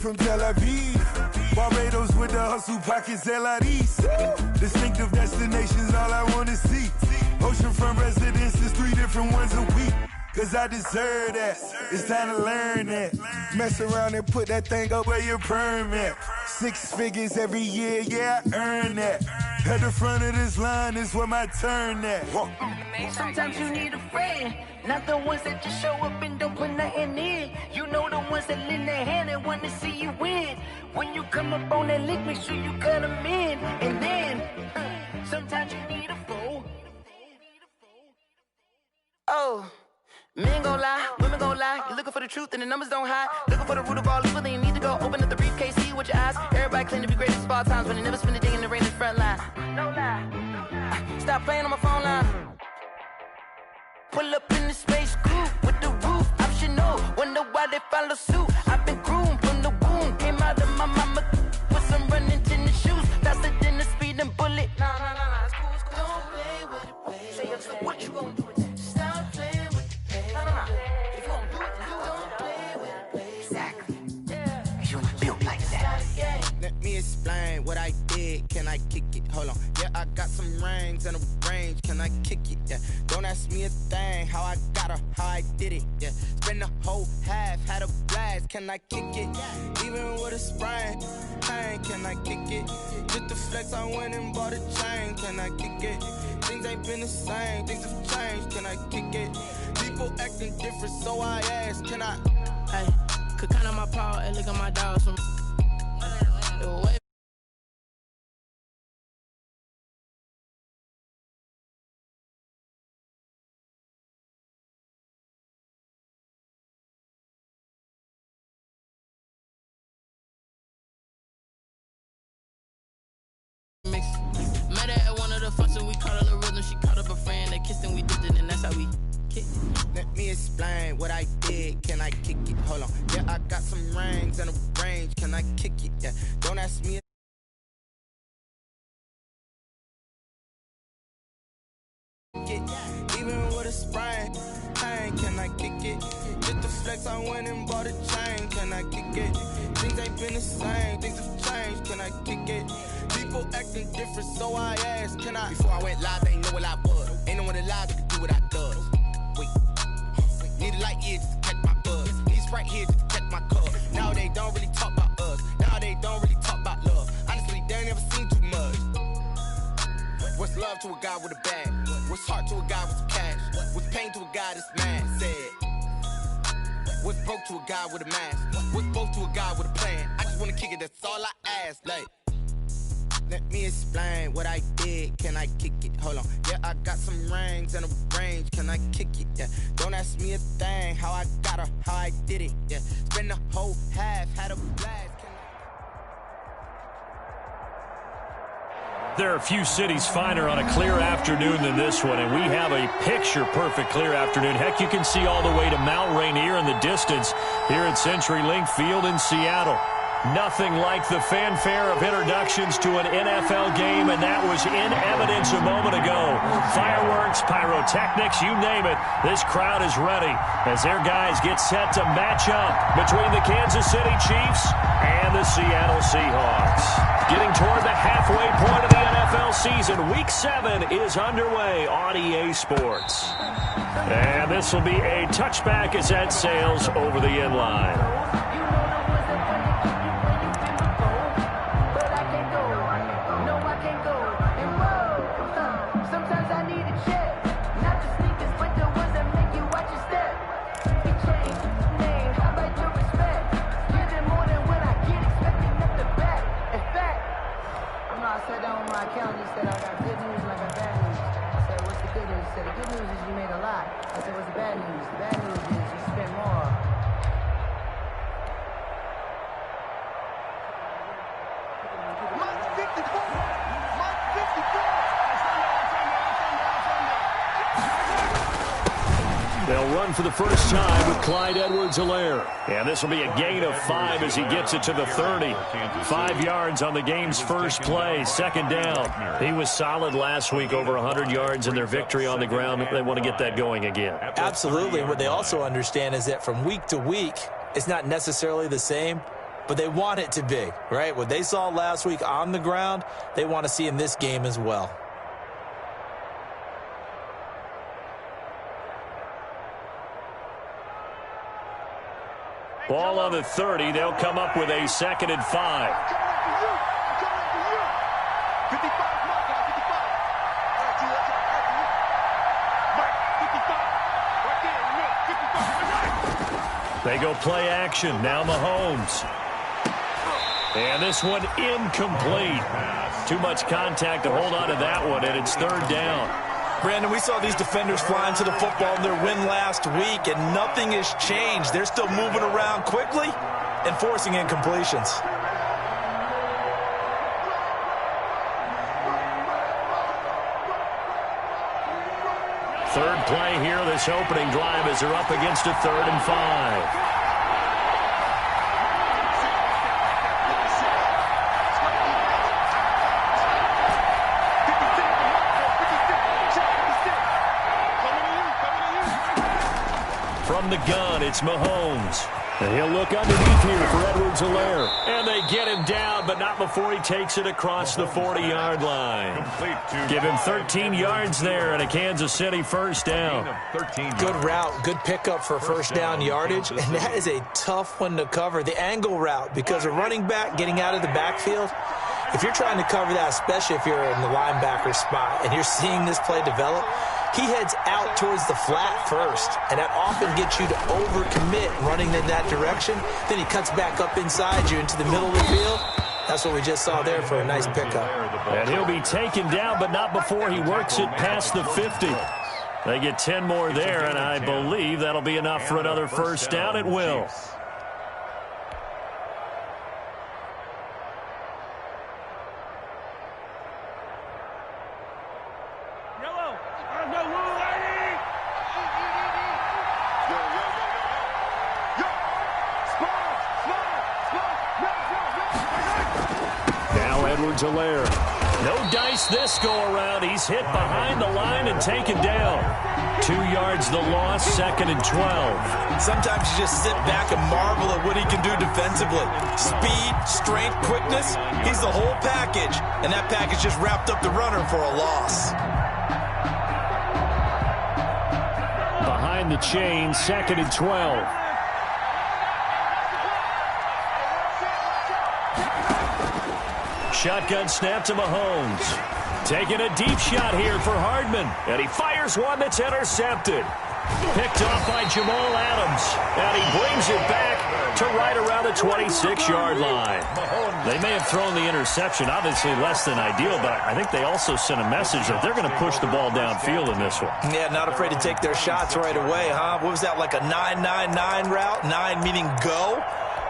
From Tel Aviv, Barbados with the hustle pockets, LIDs. Distinctive destinations, all I wanna see. Oceanfront residences, 3 different ones a week. Cause I deserve that, it's time to learn that. Mess around and put that thing up where your permit. 6 figures every year, yeah, I earn that. At the front of this line is where my turn at. Sometimes you need a friend, not the ones that just show up and don't put nothing in. You know the ones that lend their hand and want to see you win. When you come up on that lick, make sure you cut them in. And then, sometimes you need a fool. Oh. Men gon' lie, women gon' lie. You're looking for the truth and the numbers don't hide. Looking for the root of all evil, then you need to go open up the briefcase, see with your eyes. Everybody claim to be great at all times, but they never spend a day in the rain in the front line. No lie. Stop playing on my phone line. Pull up in the space coupe with the roof optional. Wonder why they follow suit. I've been groomed from the womb. Came out of my mama with some running tennis shoes. Faster than the speeding bullet. Nah, it's cool, it's cool. Don't play with it, baby. Say so what you gon' do with it? Stop playing with it. If you don't do it, then don't play with it, baby. Exactly. Yeah. You ain't built like that. Let me explain what I did. Can I kick it? Hold on. Yeah, I got some rings and a range. Can I kick it? Yeah. Don't ask me a thing. How I got her, how I did it. Yeah. Spend the whole half, had a blast. Can I kick it? Even with a sprain. Hey, can I kick it? Just the flex, I went and bought a chain. Can I kick it? Things ain't been the same. Things have changed. Can I kick it? People acting different, so I ask, can I? Hey, could count on my power and look at my dogs from way. Met her at one of the functions, we caught a little rhythm. She caught up a friend, they kissed and we dipped it, and that's how we kicked it. Let me explain what I did. Can I kick it? Hold on. Yeah, I got some rings and a range. Can I kick it? Yeah. Don't ask me. Even with a sprain, hey, can I kick it? Just the flex, I went and bought a chain. Can I kick it? Things ain't been the same. Things have changed. Can I kick it? People acting different, so I asked, can I? Before I went live, they ain't know what I was. Ain't no one alive that could do what I does. Wait. Need a light year just to catch my buzz. Need a Sprite here just to catch my cup. Now they don't really talk about us. Now they don't really talk about love. Honestly, they ain't never seen too much. What's love to a guy with a bag? What's heart to a guy with some cash? What's pain to a guy that's mad? Said. What's broke to a guy with a mask? What's both to a guy with a plan? I just wanna kick it, that's all I ask. Like, let me explain what I did. Can I kick it? Hold on. Yeah, I got some rings and a range. Can I kick it? Yeah. Don't ask me a thing. How I got her, how I did it. Yeah. Spend the whole half, had a blast. There are a few cities finer on a clear afternoon than this one, and we have a picture-perfect clear afternoon. Heck, you can see all the way to Mount Rainier in the distance here at CenturyLink Field in Seattle. Nothing like the fanfare of introductions to an NFL game, and that was in evidence a moment ago. Fireworks, pyrotechnics, you name it. This crowd is ready as their guys get set to match up between the Kansas City Chiefs and the Seattle Seahawks. Getting toward the halfway point of the NFL season, Week 7 is underway on EA Sports. And this will be a touchback as that sails over the end line. For the first time with Clyde Edwards-Helaire. And this will be a gain of 5 as he gets it to the 30. 5 yards on the game's first play, second down. He was solid last week, over 100 yards in their victory on the ground. They want to get that going again. Absolutely. What they also understand is that from week to week, it's not necessarily the same, but they want it to be, right? What they saw last week on the ground, they want to see in this game as well. Ball on the 30. They'll come up with a 2nd and 5. They go play action. Now Mahomes. And this one incomplete. Too much contact to hold on to that one, and it's 3rd down. Brandon, we saw these defenders flying to the football in their win last week, and nothing has changed. They're still moving around quickly and forcing incompletions. Third play here, this opening drive as they're up against a 3rd and 5. From the gun, it's Mahomes. And he'll look underneath here for Edwards-Helaire. And they get him down, but not before he takes it across the 40-yard line. Give him 13 yards there and a Kansas City 1st down. Good route, good pickup for 1st down yardage, and that is a tough one to cover. The angle route, because a running back getting out of the backfield, if you're trying to cover that, especially if you're in the linebacker spot and you're seeing this play develop, he heads out towards the flat first, and that often gets you to overcommit running in that direction. Then he cuts back up inside you into the middle of the field. That's what we just saw there for a nice pickup. And he'll be taken down, but not before he works it past the 50. They get 10 more there, and I believe that'll be enough for another 1st down at will. Edwards-Helaire. No dice this go-around. He's hit behind the line and taken down. 2 yards the loss, 2nd and 12. Sometimes you just sit back and marvel at what he can do defensively. Speed, strength, quickness, he's the whole package. And that package just wrapped up the runner for a loss. Behind the chain, 2nd and 12. Shotgun snap to Mahomes. Taking a deep shot here for Hardman. And he fires one that's intercepted. Picked off by Jamal Adams. And he brings it back to right around the 26-yard line. They may have thrown the interception, obviously less than ideal, but I think they also sent a message that they're going to push the ball downfield in this one. Yeah, not afraid to take their shots right away, huh? What was that, like a 9-9-9 route? 9 meaning go?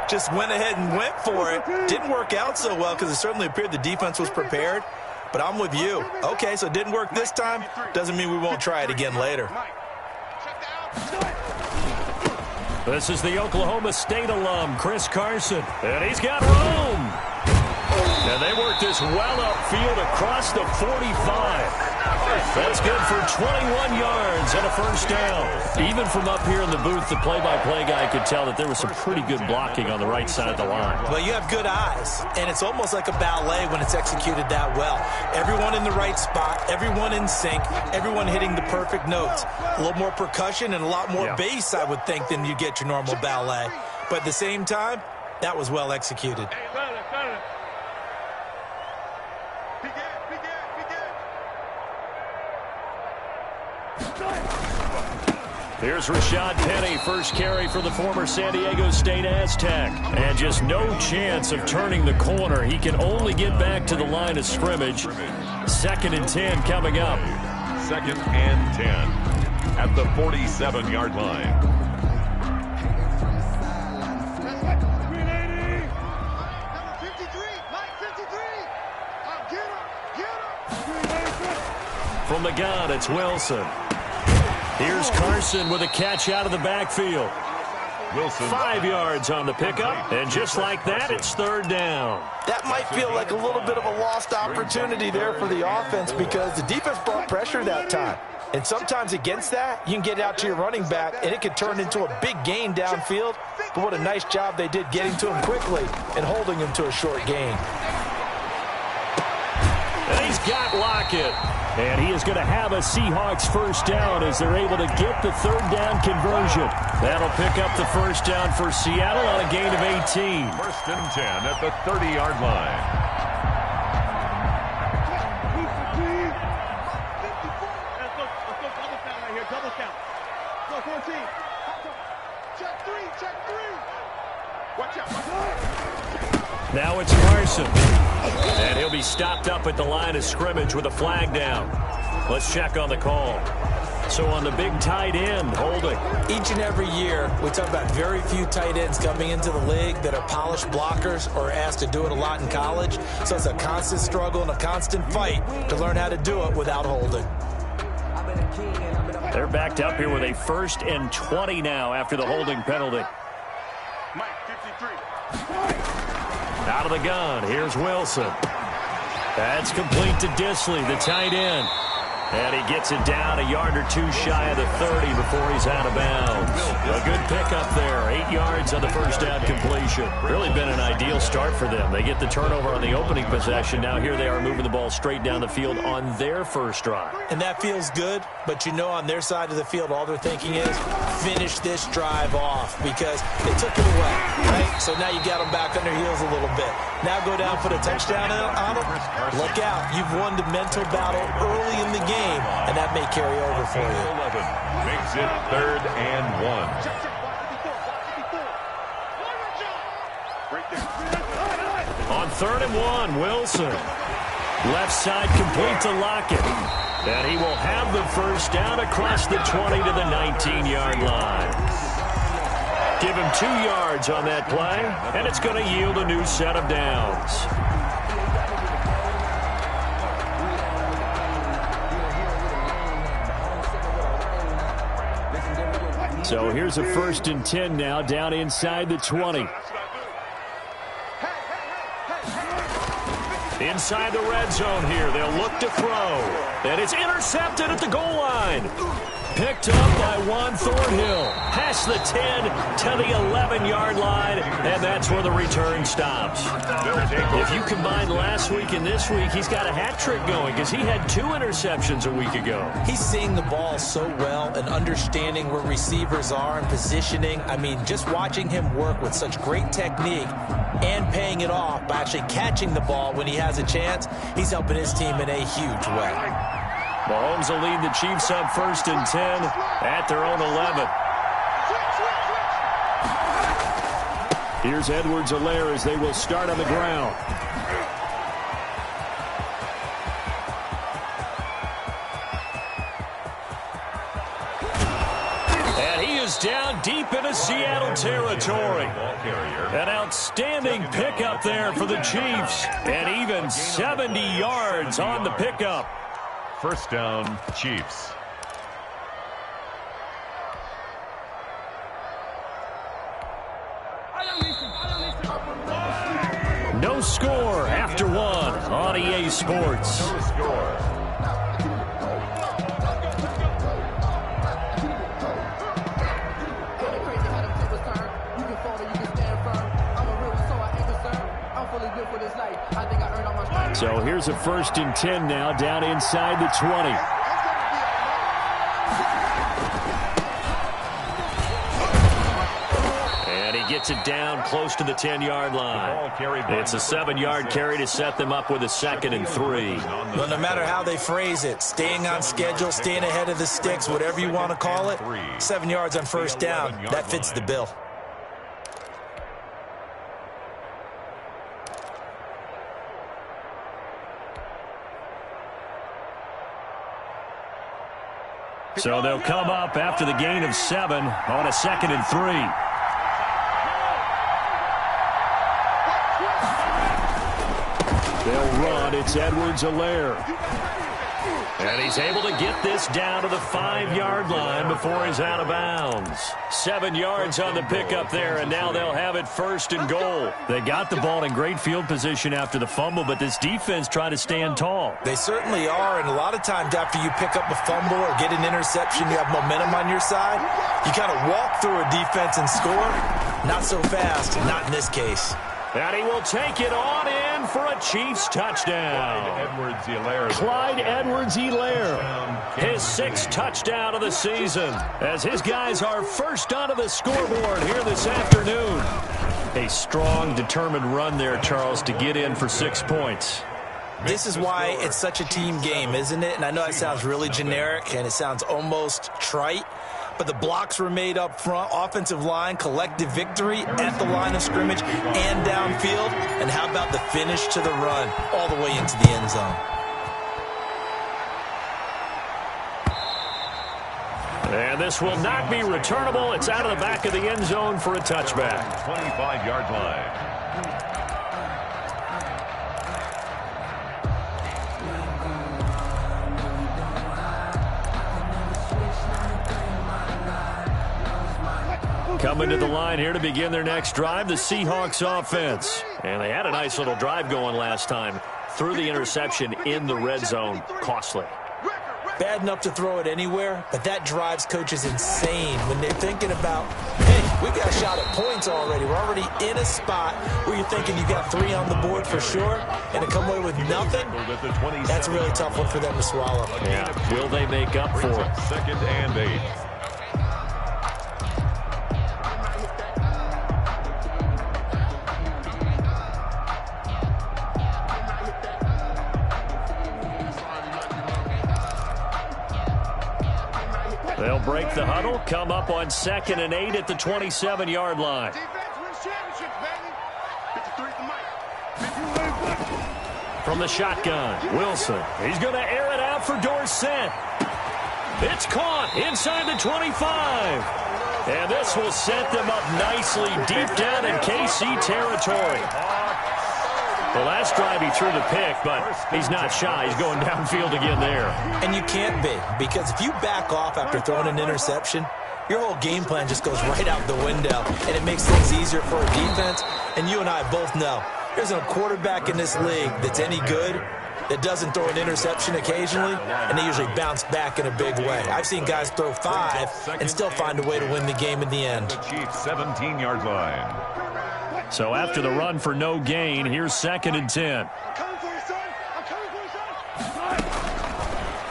Just went ahead and went for it. Didn't work out so well because it certainly appeared the defense was prepared. But I'm with you. Okay, so it didn't work this time. Doesn't mean we won't try it again later. This is the Oklahoma State alum, Chris Carson. And he's got room. And they work this well upfield across the 45. That's good for 21 yards and a 1st down. Even from up here in the booth, the play-by-play guy could tell that there was some pretty good blocking on the right side of the line. Well, you have good eyes, and it's almost like a ballet when it's executed that well. Everyone in the right spot, everyone in sync, everyone hitting the perfect notes. A little more percussion and a lot more bass, I would think, than you get your normal ballet. But at the same time, that was well executed. Here's Rashad Penny, first carry for the former San Diego State Aztec. And just no chance of turning the corner. He can only get back to the line of scrimmage. 2nd and 10 coming up. 2nd and 10 at the 47-yard line. From the gun, it's Wilson. Here's Carson with a catch out of the backfield. Wilson. 5 yards on the pickup, and just like that, it's 3rd down. That might feel like a little bit of a lost opportunity there for the offense because the defense brought pressure that time. And sometimes against that, you can get out to your running back, and it can turn into a big gain downfield. But what a nice job they did getting to him quickly and holding him to a short gain. And he's got Lockett. And he is going to have a Seahawks first down as they're able to get the third down conversion. That'll pick up the first down for Seattle on a gain of 18. First and 10 at the 30-yard line. Now it's Carson. And he'll be stopped up at the line of scrimmage with a flag down. Let's check on the call. So on the big tight end, holding. Each and every year, we talk about very few tight ends coming into the league that are polished blockers or asked to do it a lot in college. So it's a constant struggle and a constant fight to learn how to do it without holding. They're backed up here with a 1st and 20 now after the holding penalty. Out of the gun, here's Wilson. That's complete to Disley, the tight end. And he gets it down a yard or two shy of the 30 before he's out of bounds. A good pickup there, 8 yards on the first down completion. Really been an ideal start for them. They get the turnover on the opening possession. Now here they are moving the ball straight down the field on their first drive. And that feels good, but you know on their side of the field, all they're thinking is finish this drive off because they took it away, right? So now you got them back on their heels a little bit. Now go down, put a touchdown on them. Look out. You've won the mental battle early in the game, and that may carry over for you. 11 makes it 3rd and 1. On 3rd and 1, Wilson. Left side complete to Lockett. And he will have the first down across the 20 to the 19-yard line. Give him 2 yards on that play, and it's going to yield a new set of downs. So here's a 1st and 10 now down inside the 20. Inside the red zone here. They'll look to throw. And it's intercepted at the goal line. Picked up by Juan Thornhill. Past the 10 to the 11-yard line. And that's where the return stops. If you combine last week and this week, he's got a hat trick going because he had 2 interceptions a week ago. He's seeing the ball so well and understanding where receivers are and positioning. I mean, just watching him work with such great technique and paying it off by actually catching the ball when he has a chance, he's helping his team in a huge way. Mahomes will lead the Chiefs up 1st and 10 at their own 11. Here's Edwards-Helaire as they will start on the ground. And he is down deep into Seattle territory. An outstanding pickup there for the Chiefs. And even 70 yards on the pickup. First down, Chiefs. No score after 1 on EA Sports. No score. So here's a 1st and 10 now down inside the 20. And he gets it down close to the 10-yard line. It's a 7-yard carry to set them up with a 2nd and 3. Well, no matter how they phrase it, staying on schedule, staying ahead of the sticks, whatever you want to call it, 7 yards on first down, that fits the bill. So they'll come up after the gain of 7 on a 2nd and 3. They'll run. It's Edwards-Helaire. And he's able to get this down to the 5-yard line before he's out of bounds. 7 yards on the pickup there, and now they'll have it 1st and goal. They got the ball in great field position after the fumble, but this defense tried to stand tall. They certainly are, and a lot of times after you pick up a fumble or get an interception, you have momentum on your side. You kind of walk through a defense and score. Not so fast, not in this case. And he will take it on in for a Chiefs touchdown. Clyde Edwards-Helaire, his 6th touchdown of the season, as his guys are first onto the scoreboard here this afternoon. A strong, determined run there, Charles, to get in for 6 points. This is why it's such a team game, isn't it? And I know it sounds really generic and it sounds almost trite, but the blocks were made up front, offensive line, collective victory at the line of scrimmage and downfield. And how about the finish to the run all the way into the end zone? And this will not be returnable. It's out of the back of the end zone for a touchback. 25-yard line. Coming to the line here to begin their next drive, the Seahawks offense. And they had a nice little drive going last time. Threw the interception in the red zone. Costly. Bad enough to throw it anywhere, but that drives coaches insane when they're thinking about, hey, we got a shot at points already. We're already in a spot where you're thinking you got 3 on the board for sure, and to come away with nothing, that's a really tough one for them to swallow. Yeah, will they make up for it? 2nd and 8. They'll break the huddle, come up on 2nd and 8 at the 27-yard line. From the shotgun, Wilson. He's going to air it out for Dorsett. It's caught inside the 25. And this will set them up nicely deep down in KC territory. The last drive he threw the pick, but he's not shy. He's going downfield again there. And you can't be, because if you back off after throwing an interception, your whole game plan just goes right out the window, and it makes things easier for a defense. And you and I both know there's no quarterback in this league that's any good that doesn't throw an interception occasionally, and they usually bounce back in a big way. I've seen guys throw 5 and still find a way to win the game in the end. The Chiefs' 17-yard line. So after the run for no gain, here's 2nd and 10.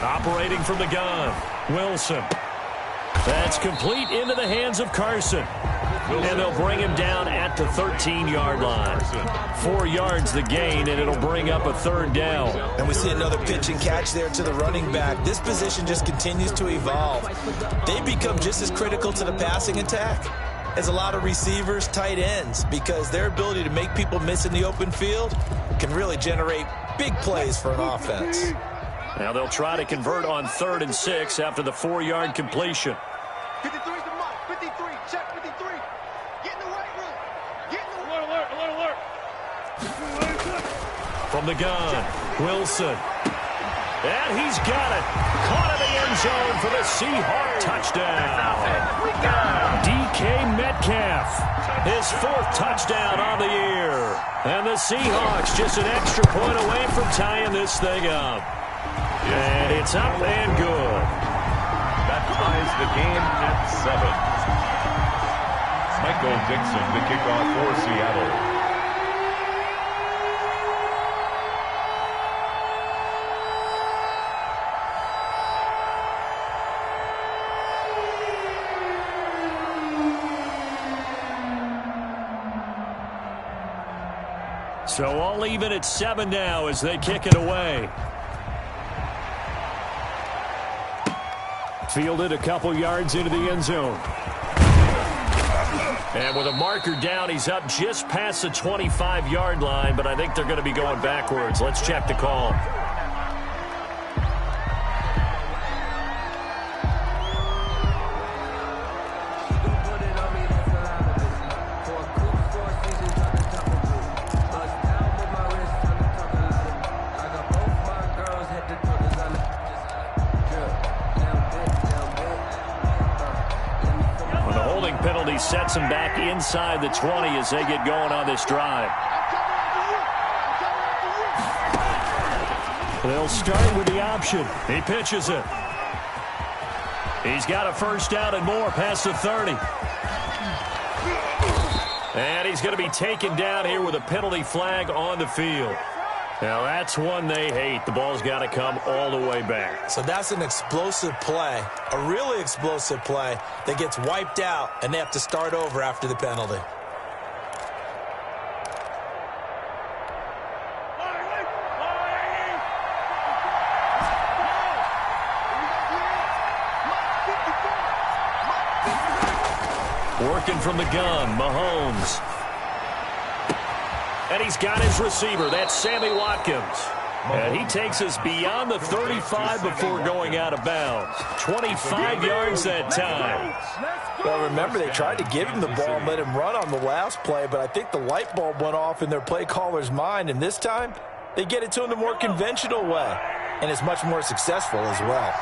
Operating from the gun, Wilson. That's complete into the hands of Carson. And they'll bring him down at the 13-yard line. 4 yards the gain, and it'll bring up a 3rd down. And we see another pitch and catch there to the running back. This position just continues to evolve. They become just as critical to the passing attack as a lot of receivers, tight ends, because their ability to make people miss in the open field can really generate big plays for an offense. Now they'll try to convert on 3rd and 6 after the 4-yard completion. 53's the mark. 53. Check 53. Get in the right room. Get in the alert. From the gun, Wilson. And he's got it. Caught in the end zone for the Seahawks touchdown. DK Metcalf, his 4th touchdown on the year. And the Seahawks just an extra point away from tying this thing up. And it's up and good. That ties the game at 7. Michael Dixon, the kickoff for Seattle. So all even at 7 now as they kick it away. Fielded a couple yards into the end zone. And with a marker down, he's up just past the 25-yard line, but I think they're going to be going backwards. Let's check the call. he sets them back inside the 20 as they get going on this drive. They'll start with the option. He pitches it. He's got a first down and more past the 30. And he's going to be taken down here with a penalty flag on the field. Now, that's one they hate. The ball's got to come all the way back. So that's an explosive play, a really explosive play that gets wiped out, and they have to start over after the penalty. Working from the gun, Mahomes. And he's got his receiver. That's Sammy Watkins. And he takes us beyond the 35 before going out of bounds. 25 yards that time. Well, remember, they tried to give him the ball and let him run on the last play, but I think the light bulb went off in their play caller's mind, and this time they get it to him the more conventional way, and it's much more successful as well.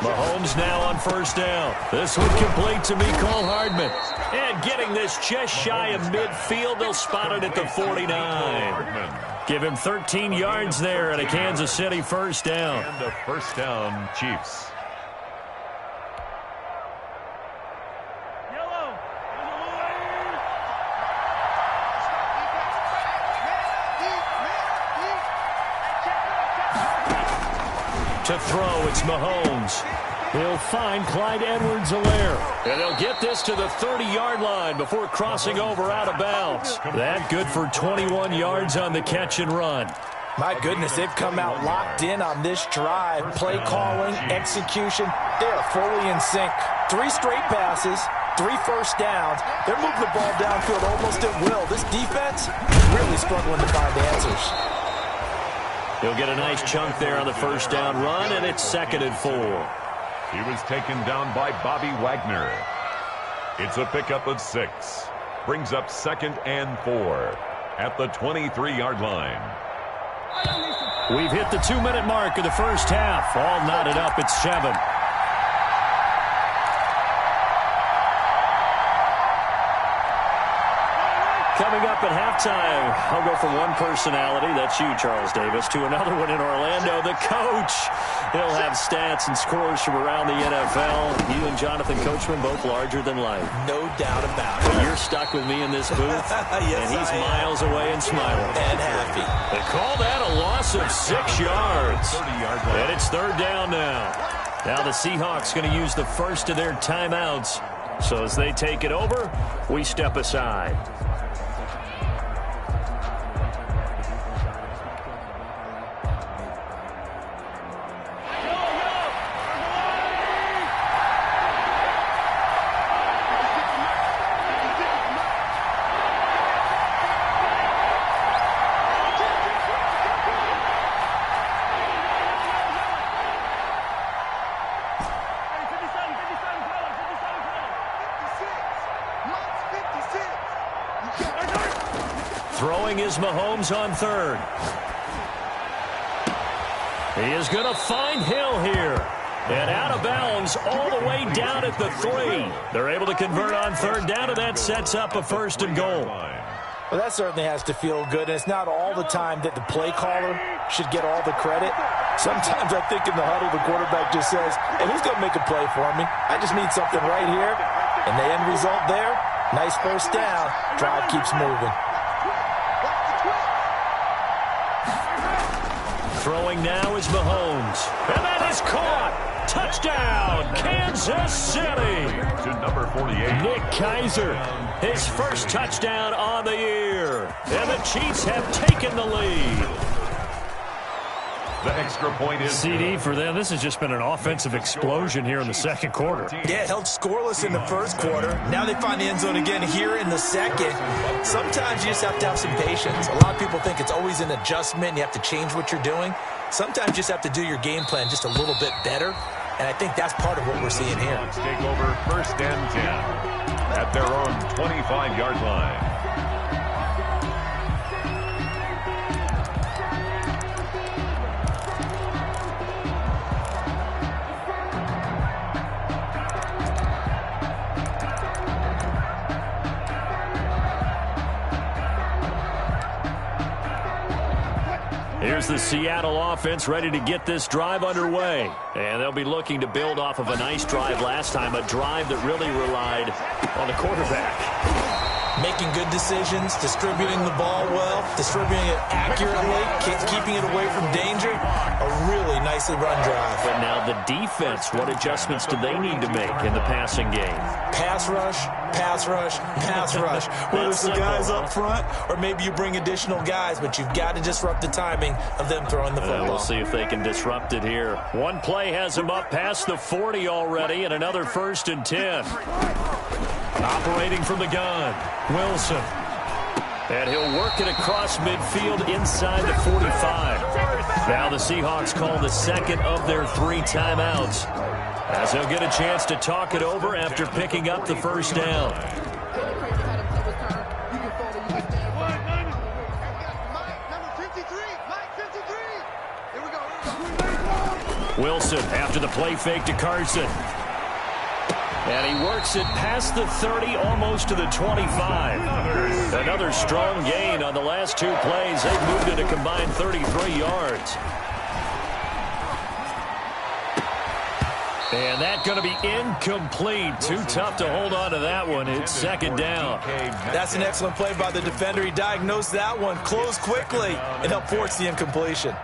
Mahomes now on first down. This one complete to Mecole Hardman. And getting this just shy of midfield, they'll spot it at the 49. Give him 13 yards there and a Kansas City first down. And a first down, Chiefs. To throw, it's Mahomes. He'll find Clyde Edwards-Helaire. And they'll get this to the 30-yard line before crossing over out of bounds. That good for 21 yards on the catch and run. My goodness, they've come out locked in on this drive. Play calling, execution, they are fully in sync. 3 straight passes, 3 first downs. They're moving the ball downfield almost at will. This defense really struggling to find answers. He'll get a nice chunk there on the first down run, and it's 2nd and 4. He was taken down by Bobby Wagner. It's a pickup of 6. Brings up 2nd and 4 at the 23-yard line. We've hit the 2-minute mark of the first half. All knotted up at 7. Coming up at halftime, I'll go from one personality, that's you, Charles Davis, to another one in Orlando, the coach. He'll have stats and scores from around the NFL. You and Jonathan Coachman, both larger than life. No doubt about it. You're stuck with me in this booth, yes, and he's miles away and smiling. And happy. They call that a loss of 6 yards. And it's 3rd down now. Now the Seahawks going to use the first of their timeouts. So as they take it over, we step aside. Throwing is Mahomes on 3rd. He is going to find Hill here. And out of bounds all the way down at the 3. They're able to convert on 3rd down, and that sets up a 1st and goal. Well, that certainly has to feel good. And it's not all the time that the play caller should get all the credit. Sometimes I think in the huddle, the quarterback just says, hey, who's going to make a play for me? I just need something right here. And the end result there, nice first down. Drive keeps moving. Throwing now is Mahomes. And that is caught. Touchdown, Kansas City. To number 48. Nick Keiser, his first touchdown on the year. And the Chiefs have taken the lead. The extra point is CD for them. This has just been an offensive explosion here in the 2nd quarter. Yeah, held scoreless in the 1st quarter. Now they find the end zone again here in the 2nd. Sometimes you just have to have some patience. A lot of people think it's always an adjustment. You have to change what you're doing. Sometimes you just have to do your game plan just a little bit better. And I think that's part of what we're seeing here. Take over 1st and 10 at their own 25-yard line. Here's the Seattle offense ready to get this drive underway. And they'll be looking to build off of a nice drive last time, a drive that really relied on the quarterback. Making good decisions, distributing the ball well, distributing it accurately, keeping it away from danger. A really nicely run drive. But now the defense, what adjustments do they need to make in the passing game? Pass rush, pass rush, pass rush. Whether it's the guys up front or maybe you bring additional guys, but you've got to disrupt the timing of them throwing the football. We'll see if they can disrupt it here. One play has them up past the 40 already, and another 1st and 10. Operating from the gun, Wilson. And he'll work it across midfield inside the 45. Now the Seahawks call the second of their 3 timeouts, as they'll get a chance to talk it over after picking up the first down. Wilson after the play fake to Carson. And he works it past the 30, almost to the 25. Another strong gain on the last 2 plays. They've moved it a combined 33 yards. And that's going to be incomplete. Too tough to hold on to that one. It's second down. That's an excellent play by the defender. He diagnosed that one, closed quickly, and helped force the incompletion.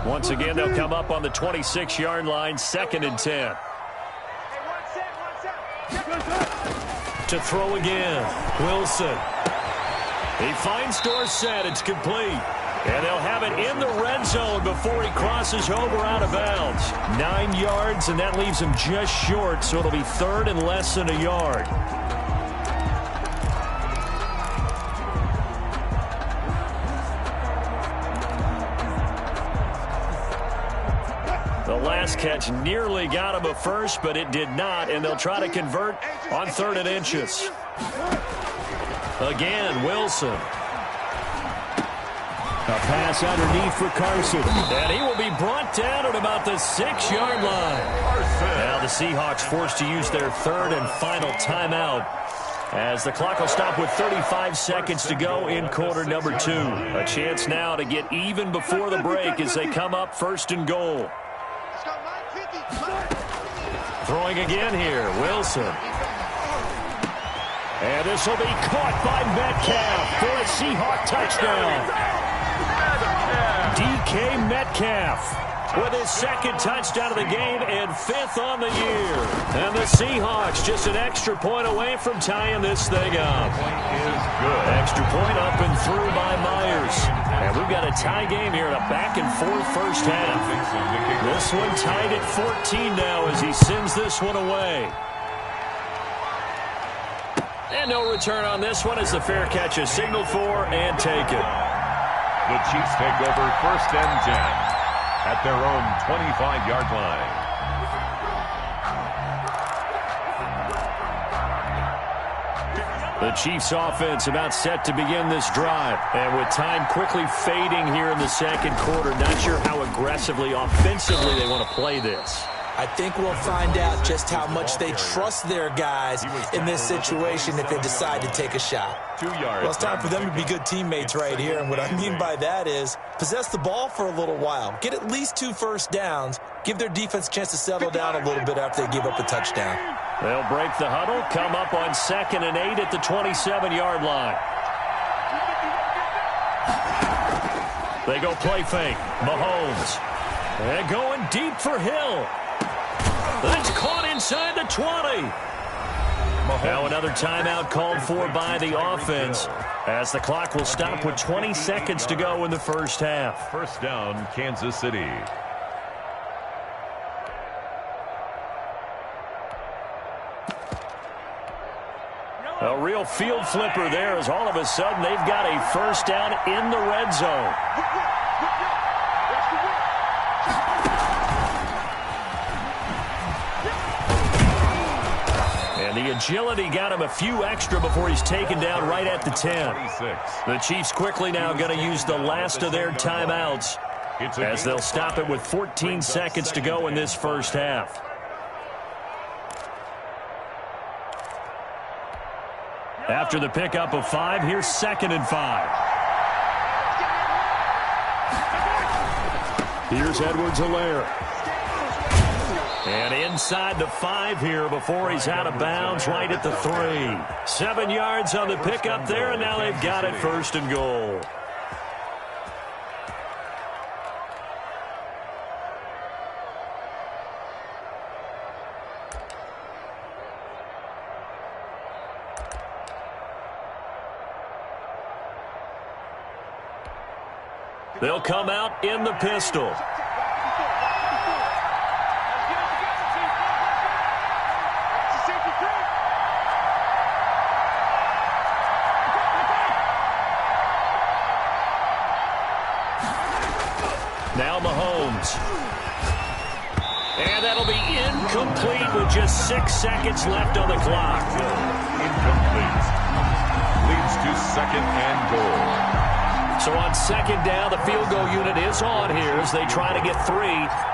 Once again, they'll come up on the 26-yard line, 2nd and 10. To throw again, Wilson. He finds Dorsett. It's complete. And they'll have it in the red zone before he crosses over out of bounds. 9 yards, and that leaves him just short, so it'll be 3rd and less than a yard. The last catch nearly got him a first, but it did not, and they'll try to convert on 3rd and inches. Again, Wilson. A pass underneath for Carson, and he will be brought down at about the 6-yard line. Now the Seahawks forced to use their 3rd and final timeout, as the clock will stop with 35 seconds to go in quarter number 2. A chance now to get even before the break as they come up 1st and goal. Throwing again here, Wilson. And this will be caught by Metcalf for a Seahawk touchdown. DK Metcalf with his 2nd touchdown of the game and 5th on the year. And the Seahawks just an extra point away from tying this thing up. Extra point up and through by Myers. And we've got a tie game here in a back-and-forth first half. This one tied at 14 now as he sends this one away. And no return on this one as the fair catch is signaled for and taken. The Chiefs take over 1st and 10 at their own 25-yard line. The Chiefs offense about set to begin this drive. And with time quickly fading here in the 2nd quarter, not sure how aggressively, offensively they want to play this. I think we'll find out just how much they trust their guys in this situation if they decide to take a shot. 2 yards. Well, it's time for them to be good teammates right here, and what I mean by that is possess the ball for a little while, get at least 2 first downs, give their defense a chance to settle down a little bit after they give up a touchdown. They'll break the huddle, come up on 2nd and 8 at the 27-yard line. They go play fake. Mahomes. And going deep for Hill. That's caught inside the 20. Now another timeout called for by the offense as the clock will stop with 20 seconds to go in the first half. 1st down, Kansas City. A real field flipper there as all of a sudden they've got a first down in the red zone. And the agility got him a few extra before he's taken down right at the 10. The Chiefs quickly now going to use the last of their timeouts as they'll stop it with 14 seconds to go in this first half. After the pickup of 5, here's 2nd and 5. Here's Edwards-Helaire. And inside the 5 here before he's out of bounds right at the 3. 7 yards on the pickup there, and now they've got it 1st and goal. They'll come out in the pistol. Now Mahomes. And that'll be incomplete with just 6 seconds left on the clock. Incomplete. Leads to 2nd and goal. So on 2nd down, the field goal unit is on here as they try to get 3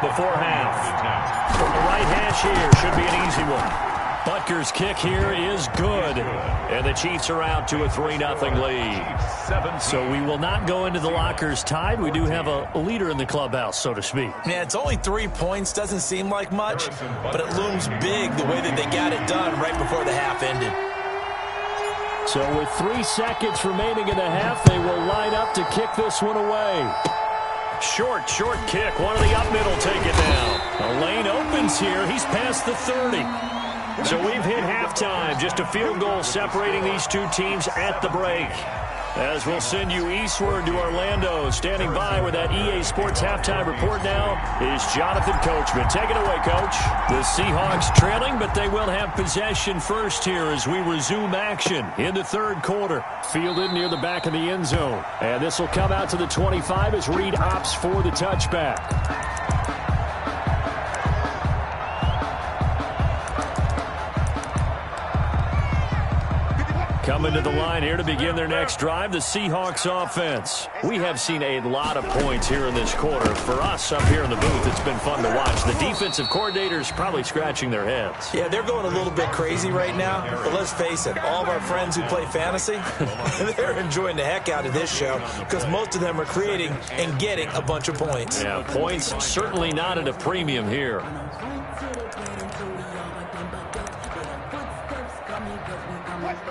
before half. From the right hash here, should be an easy one. Butker's kick here is good. And the Chiefs are out to a 3-0 lead. So we will not go into the lockers tied. We do have a leader in the clubhouse, so to speak. Yeah, it's only 3 points. Doesn't seem like much, but it looms big the way that they got it done right before the half ended. So with 3 seconds remaining in the half, they will line up to kick this one away. Short kick. One of the up middle take it down. A lane opens here. He's past the 30. So we've hit halftime. Just a field goal separating these two teams at the break. As we'll send you eastward to Orlando. Standing by with that EA Sports halftime report now is Jonathan Coachman. Take it away, Coach. The Seahawks trailing, but they will have possession first here as we resume action in the 3rd quarter. Fielded near the back of the end zone. And this will come out to the 25 as Reed opts for the touchback. Coming to the line here to begin their next drive, the Seahawks offense. We have seen a lot of points here in this quarter. For us up here in the booth, it's been fun to watch. The defensive coordinators probably scratching their heads. Yeah, they're going a little bit crazy right now. But let's face it, all of our friends who play fantasy, they're enjoying the heck out of this show because most of them are creating and getting a bunch of points. Yeah, points certainly not at a premium here.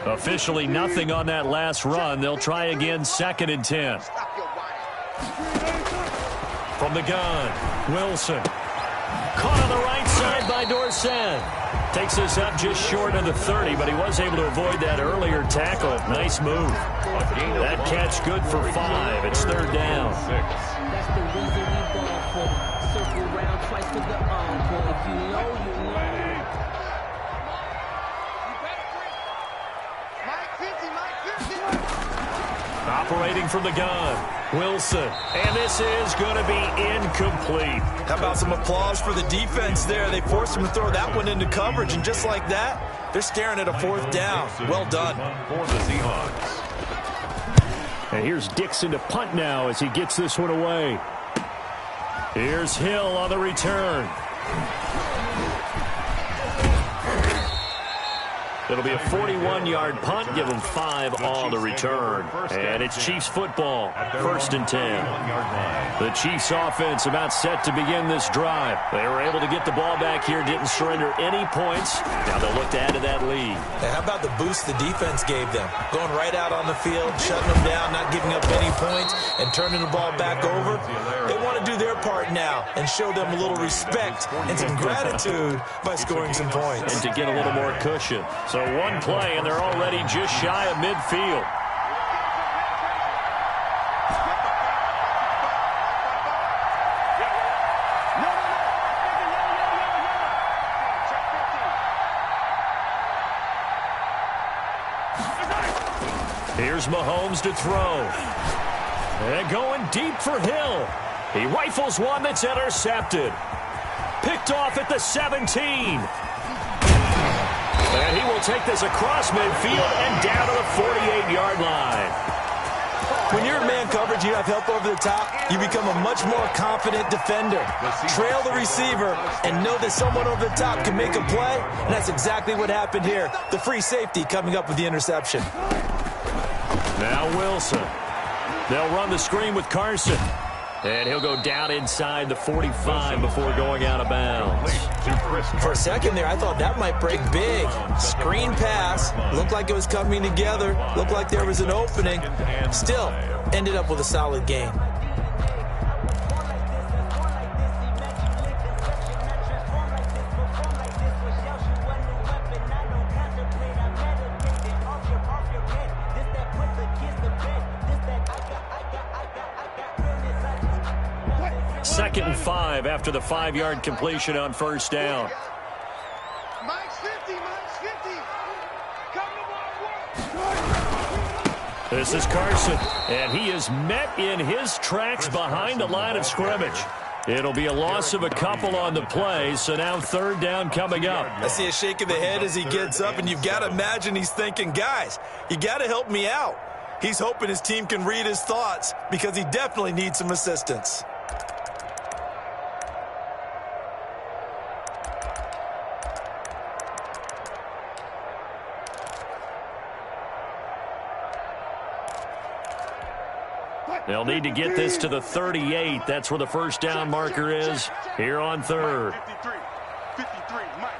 Officially nothing on that last run. They'll try again, 2nd and 10. From the gun, Wilson. Caught on the right side by Dorsett. Takes this up just short of the 30, but he was able to avoid that earlier tackle. Nice move. That catch good for 5. It's 3rd down. That's the reason we ball for. Circle round twice for the encore. If you know, you know. Operating from the gun, Wilson. And this is going to be incomplete. How about some applause for the defense there? They forced him to throw that one into coverage, and just like that, they're staring at a 4th down. Well done. For the Seahawks. And here's Dixon to punt now as he gets this one away. Here's Hill on the return. It'll be a 41-yard punt, give them 5 on the return. And it's Chiefs football, 1st and 10. The Chiefs offense about set to begin this drive. They were able to get the ball back here, didn't surrender any points. Now they'll look to add to that lead. And how about the boost the defense gave them? Going right out on the field, shutting them down, not giving up any points, and turning the ball back over. They want to do their part now and show them a little respect and some gratitude by scoring some points. And to get a little more cushion. So one play, and they're already just shy of midfield. Here's Mahomes to throw. And going deep for Hill. He rifles one that's intercepted. Picked off at the 17. And he will take this across midfield and down to the 48-yard line. When you're in man man coverage, you have help over the top, you become a much more confident defender. Trail the receiver and know that someone over the top can make a play, and that's exactly what happened here. The free safety coming up with the interception. Now Wilson. They'll run the screen with Carson. And he'll go down inside the 45 before going out of bounds. For a second there, I thought that might break big. Screen pass. Looked like it was coming together. Looked like there was an opening. Still, ended up with a solid game. Second and 5 after the 5-yard completion on first down. Mike's 50, Mike's 50. Come to work. This is Carson, and he is met in his tracks behind the line of scrimmage. It'll be a loss of a couple on the play, so now third down coming up. I see a shake of the head as he gets up, and you've got to imagine he's thinking, guys, you got to help me out. He's hoping his team can read his thoughts because he definitely needs some assistance. They'll need to get this to the 38. That's where the first down marker is here on third. 53, 53, Mike.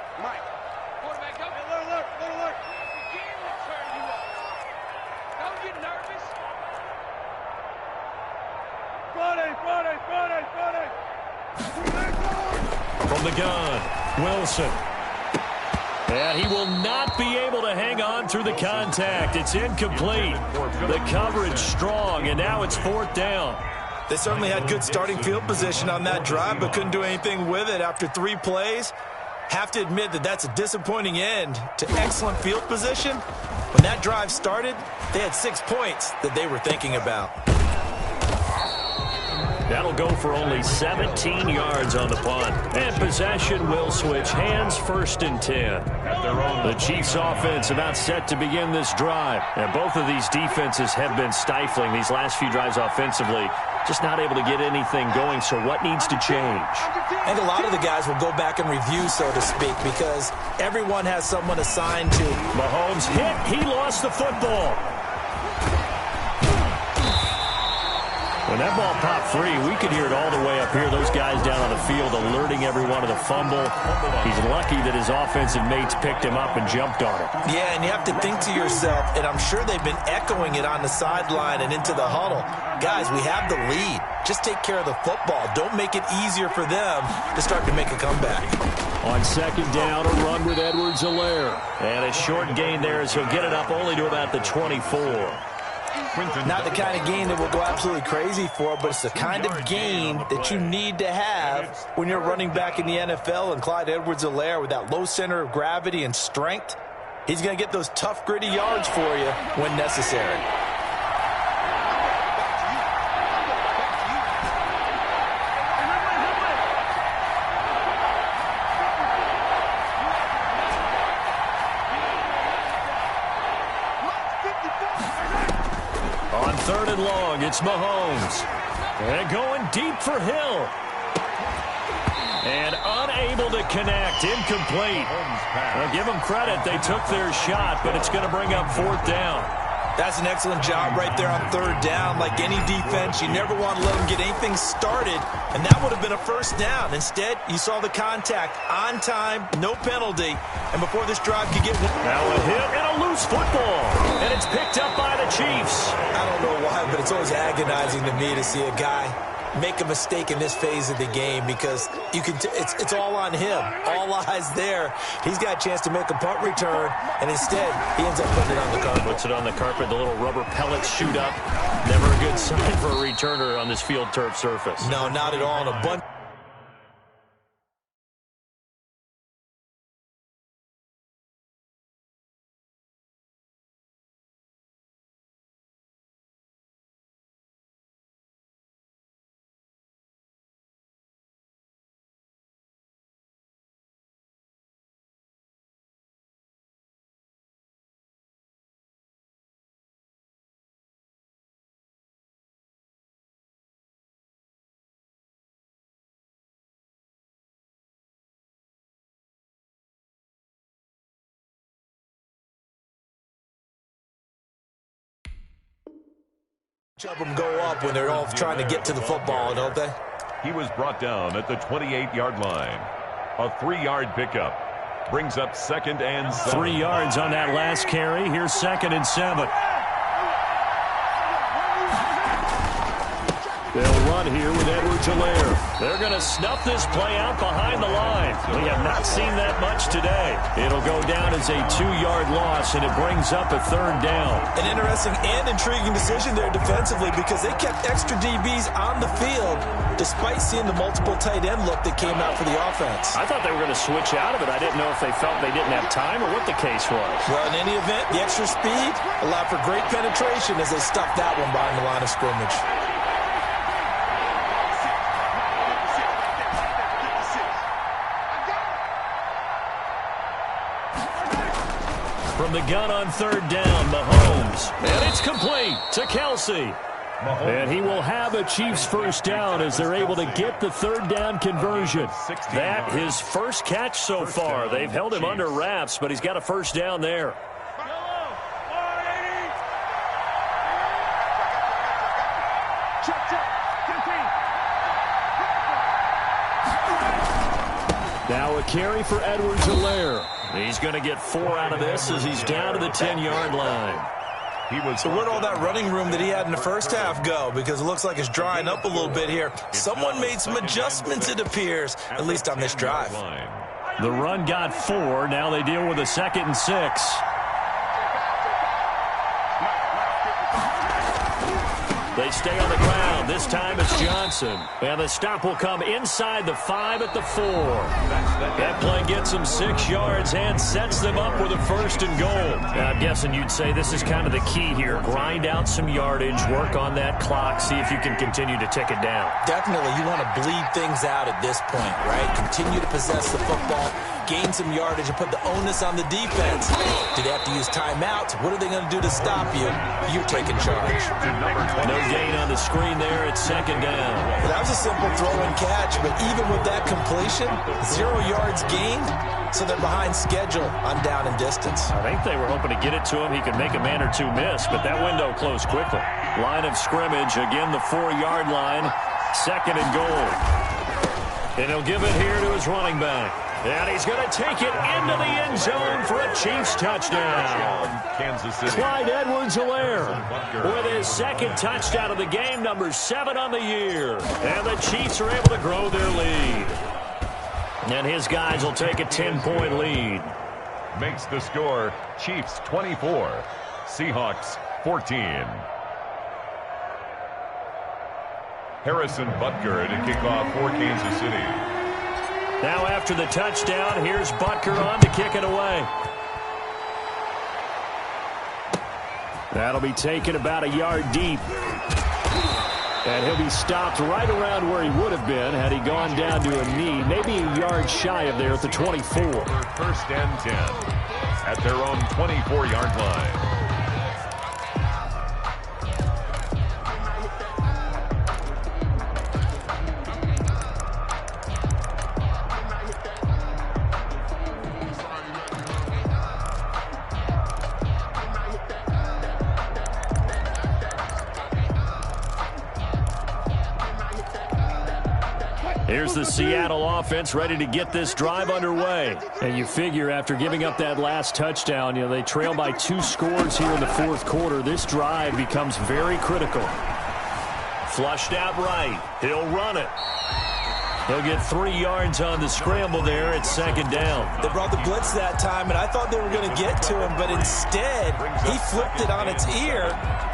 Quarterback, go. Alert. Again, we'll turn you up. Don't get nervous. Friday. From the gun, Wilson. And he will not be able to hang on through the contact. It's incomplete. The coverage strong, and now it's fourth down. They certainly had good starting field position on that drive, but couldn't do anything with it after 3 plays. Have to admit that that's a disappointing end to excellent field position. When that drive started, they had 6 points that they were thinking about. That'll go for only 17 yards on the punt. And possession will switch hands, first and 10. The Chiefs offense about set to begin this drive. And both of these defenses have been stifling these last few drives offensively. Just not able to get anything going, so what needs to change? I think a lot of the guys will go back and review, so to speak, because everyone has someone assigned to. Mahomes hit. He lost the football. When that ball popped free, we could hear it all the way up here. Those guys down on the field alerting everyone of the fumble. He's lucky that his offensive mates picked him up and jumped on it. Yeah, and you have to think to yourself, and I'm sure they've been echoing it on the sideline and into the huddle. Guys, we have the lead. Just take care of the football. Don't make it easier for them to start to make a comeback. On second down, a run with Edwards-Helaire. And a short gain there as he'll get it up only to about the 24. Not the kind of gain that we'll go absolutely crazy for, but it's the kind of gain that you need to have when you're running back in the NFL. And Clyde Edwards-Helaire, with that low center of gravity and strength, he's going to get those tough, gritty yards for you when necessary. Third and long, it's Mahomes. And going deep for Hill. And unable to connect, incomplete. Well, give them credit, they took their shot, but it's going to bring up fourth down. That's an excellent job right there on third down. Like any defense, you never want to let them get anything started, and that would have been a first down. Instead, you saw the contact on time, no penalty, and before this drive could get one. Now a hit and a loose football, and it's picked up by the Chiefs. I don't know why, but it's always agonizing to me to see a guy make a mistake in this phase of the game, because you can it's all on him. All eyes there. He's got a chance to make a punt return, and instead he ends up putting it on the carpet. Puts it on the carpet. The little rubber pellets shoot up. Never a good sign for a returner on this field turf surface. No, not at all. And a bunch Of them go up when they're all trying to get to the football, don't they? He was brought down at the 28-yard line. A 3-yard pickup brings up 2nd and 7. 3 yards on that last carry. Here's 2nd and 7. They'll run here with Edwards-Helaire. They're going to snuff this play out behind the line. We have not seen that much today. It'll go down as a 2-yard loss, and it brings up a 3rd down. An interesting and intriguing decision there defensively because they kept extra DBs on the field despite seeing the multiple tight end look that came out for the offense. I thought they were going to switch out of it. I didn't know if they felt they didn't have time or what the case was. Well, in any event, the extra speed allowed for great penetration as they stuffed that one behind the line of scrimmage. From the gun on 3rd down, Mahomes. And it's complete to Kelsey. And he will have a Chiefs first down as they're able to get the 3rd down conversion. That his first catch so far. They've held him under wraps, but he's got a first down there. Now a carry for Edwards-Helaire. He's going to get 4 out of this as he's down to the 10-yard line. So where'd all that running room that he had in the first half go? Because it looks like it's drying up a little bit here. Someone made some adjustments, it appears, at least on this drive. The run got 4. Now they deal with a 2nd and 6. They stay on the ground. This time it's Johnson. And the stop will come inside the 5 at the 4. That play gets them 6 yards and sets them up with a 1st and goal. I'm guessing you'd say this is kind of the key here. Grind out some yardage, work on that clock, see if you can continue to tick it down. Definitely. You want to bleed things out at this point, right? Continue to possess the football, gain some yardage, and put the onus on the defense. Do they have to use timeouts? What are they going to do to stop you? You're taking charge. No gain on the screen there. It's 2nd down. Well, that was a simple throw and catch, but even with that completion, 0 yards gained, so they're behind schedule on down and distance. I think they were hoping to get it to him. He could make a man or two miss, but that window closed quickly. Line of scrimmage, again the 4-yard line. 2nd and goal. And he'll give it here to his running back. And he's going to take it into the end zone for a Chiefs touchdown. Kansas City. Clyde Edwards-Helaire with his 2nd touchdown of the game, number 7 on the year. And the Chiefs are able to grow their lead. And his guys will take a 10-point lead. Makes the score Chiefs 24, Seahawks 14. Harrison Butker to kick off for Kansas City. Now after the touchdown, here's Butker on to kick it away. That'll be taken about a yard deep. And he'll be stopped right around where he would have been had he gone down to a knee, maybe a yard shy of there at the 24. 1st and 10 at their own 24-yard line. Here's the Seattle offense ready to get this drive underway. And you figure after giving up that last touchdown, they trail by 2 scores here in the 4th quarter. This drive becomes very critical. Flushed out right. He'll run it. He'll get 3 yards on the scramble there at 2nd down. They brought the blitz that time, and I thought they were going to get to him, but instead he flipped it on its ear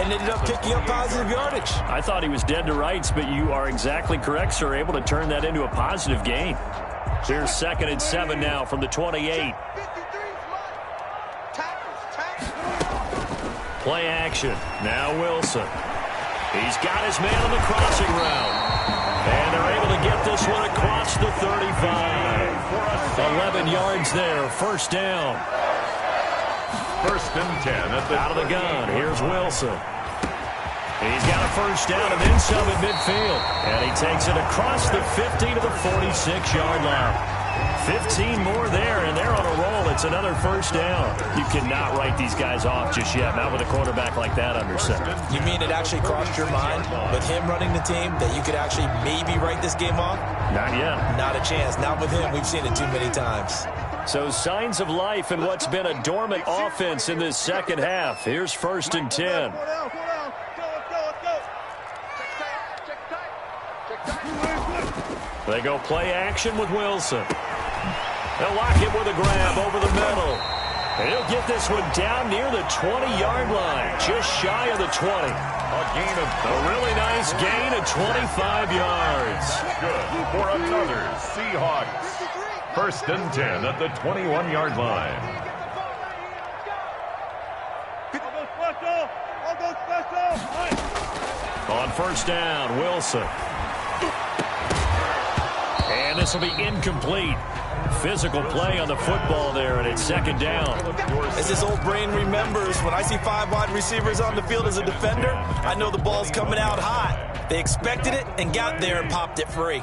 and ended up picking up positive yardage. I thought he was dead to rights, but you are exactly correct, sir, able to turn that into a positive gain. Here's 2nd and 7 now from the 28. Play action. Now Wilson. He's got his man on the crossing route. And they're able to get this one across the 35. 11 yards there. 1st down. 1st and 10 at the out of the gun. Here's Wilson. He's got a 1st down and then some at midfield. And he takes it across the 50 to the 46-yard line. 15 more there, and they're on a roll. It's another first down. You cannot write these guys off just yet, not with a quarterback like that under center. You mean it actually crossed your mind with him running the team that you could actually maybe write this game off? Not yet. Not a chance. Not with him. We've seen it too many times. So signs of life in what's been a dormant offense in this second half. Here's 1st and 10. They go play action with Wilson. They'll lock it with a grab over the middle. And he'll get this one down near the 20-yard line, just shy of the 20. A really nice gain of 25 yards. Good for another Seahawks. 1st and 10 at the 21-yard line. On 1st down, Wilson. And this will be incomplete. Physical play on the football there, and it's 2nd down. As his old brain remembers, when I see 5 wide receivers on the field as a defender, I know the ball's coming out hot. They expected it and got there and popped it free.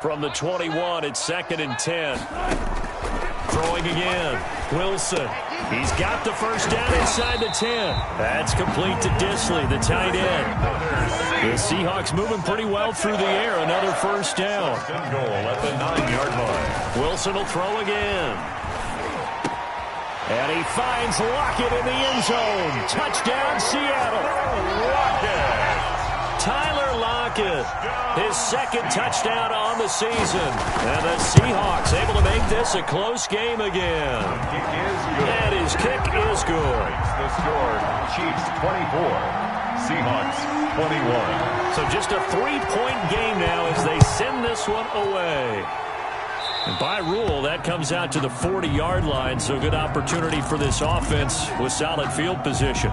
From the 21, it's 2nd and 10. Throwing again. Wilson. He's got the first down inside the 10. That's complete to Disley, the tight end. The Seahawks moving pretty well through the air. Another first down. Goal at the 9-yard line. Wilson will throw again. And he finds Lockett in the end zone. Touchdown, Seattle. Lockett. Tyler Lockett, his 2nd touchdown on the season. And the Seahawks able to make this a close game again. Kick is good. And his kick is good. The score, Chiefs 24, Seahawks 21. So just a 3-point game now as they send this one away. And by rule, that comes out to the 40-yard line, so good opportunity for this offense with solid field position.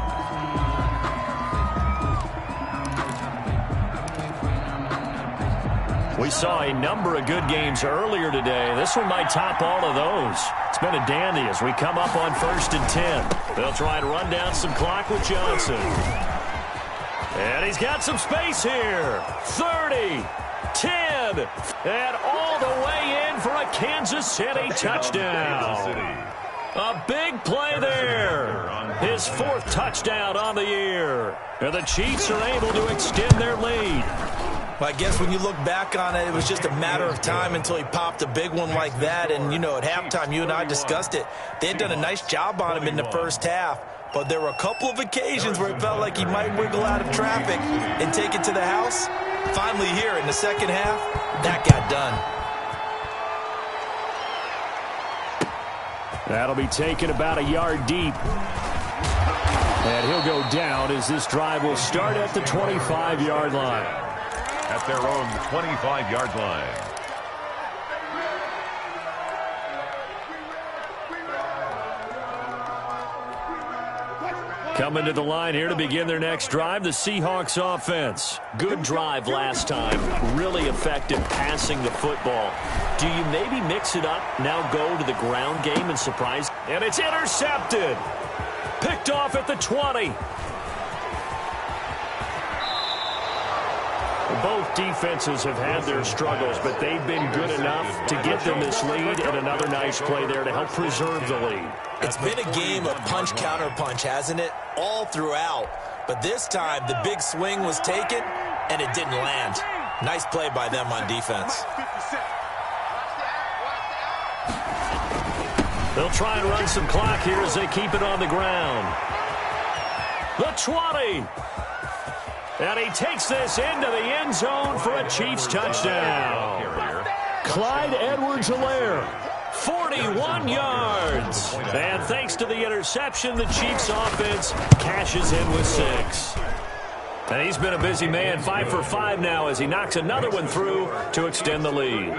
We saw a number of good games earlier today. This one might top all of those. It's been a dandy as we come up on 1st and 10. They'll try and run down some clock with Johnson. And he's got some space here. 30, 10, and all the way in for a Kansas City touchdown. A big play there. His 4th touchdown on the year. And the Chiefs are able to extend their lead. Well, I guess when you look back on it, it was just a matter of time until he popped a big one like that. And, you know, at halftime, you and I discussed it. They had done a nice job on him in the first half. But there were a couple of occasions where it felt like he might wiggle out of traffic and take it to the house. Finally here in the second half, that got done. That'll be taken about a yard deep. And he'll go down as this drive will start at the 25-yard line. At their own 25-yard line. Coming to the line here to begin their next drive, the Seahawks offense. Good drive last time. Really effective passing the football. Do you maybe mix it up, now go to the ground game and surprise? And it's intercepted. Picked off at the 20. Both defenses have had their struggles, but they've been good enough to get them this lead, and another nice play there to help preserve the lead. It's been a game of punch-counter-punch, hasn't it? All throughout. But this time, the big swing was taken, and it didn't land. Nice play by them on defense. They'll try and run some clock here as they keep it on the ground. The 20. And he takes this into the end zone for a Chiefs touchdown. Clyde Edwards-Helaire, 41 yards. And thanks to the interception, the Chiefs offense cashes in with 6. And he's been a busy man, 5 for 5 now as he knocks another one through to extend the lead.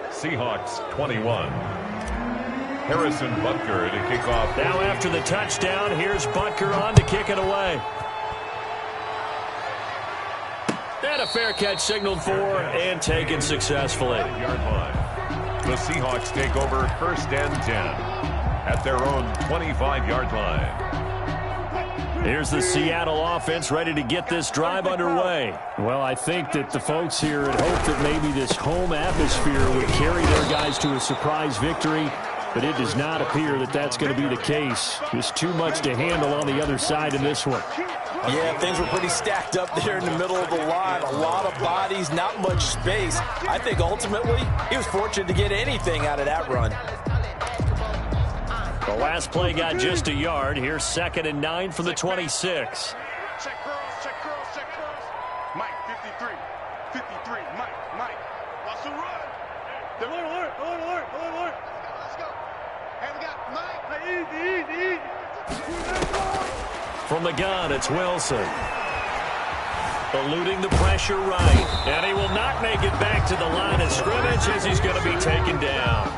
Seahawks 21. Harrison Butker to kick off. Now after the touchdown, here's Butker on to kick it away. And a fair catch signaled for and taken successfully. The Seahawks take over 1st and 10 at their own 25-yard line. Here's the Seattle offense ready to get this drive underway. Well, I think that the folks here had hoped that maybe this home atmosphere would carry their guys to a surprise victory, but it does not appear that that's going to be the case. Just too much to handle on the other side in this one. Yeah, things were pretty stacked up there in the middle of the line. A lot of bodies, not much space. I think ultimately he was fortunate to get anything out of that run. The last play got just a yard. Here's 2nd and 9 from the 26. Check girls, check girls, check girls. Mike, 53. 53, Mike. Watch the run. Alert. Let's go. Hey, we got Mike. Easy. From the gun, it's Wilson. Eluding the pressure right. And he will not make it back to the line of scrimmage as he's going to be taken down.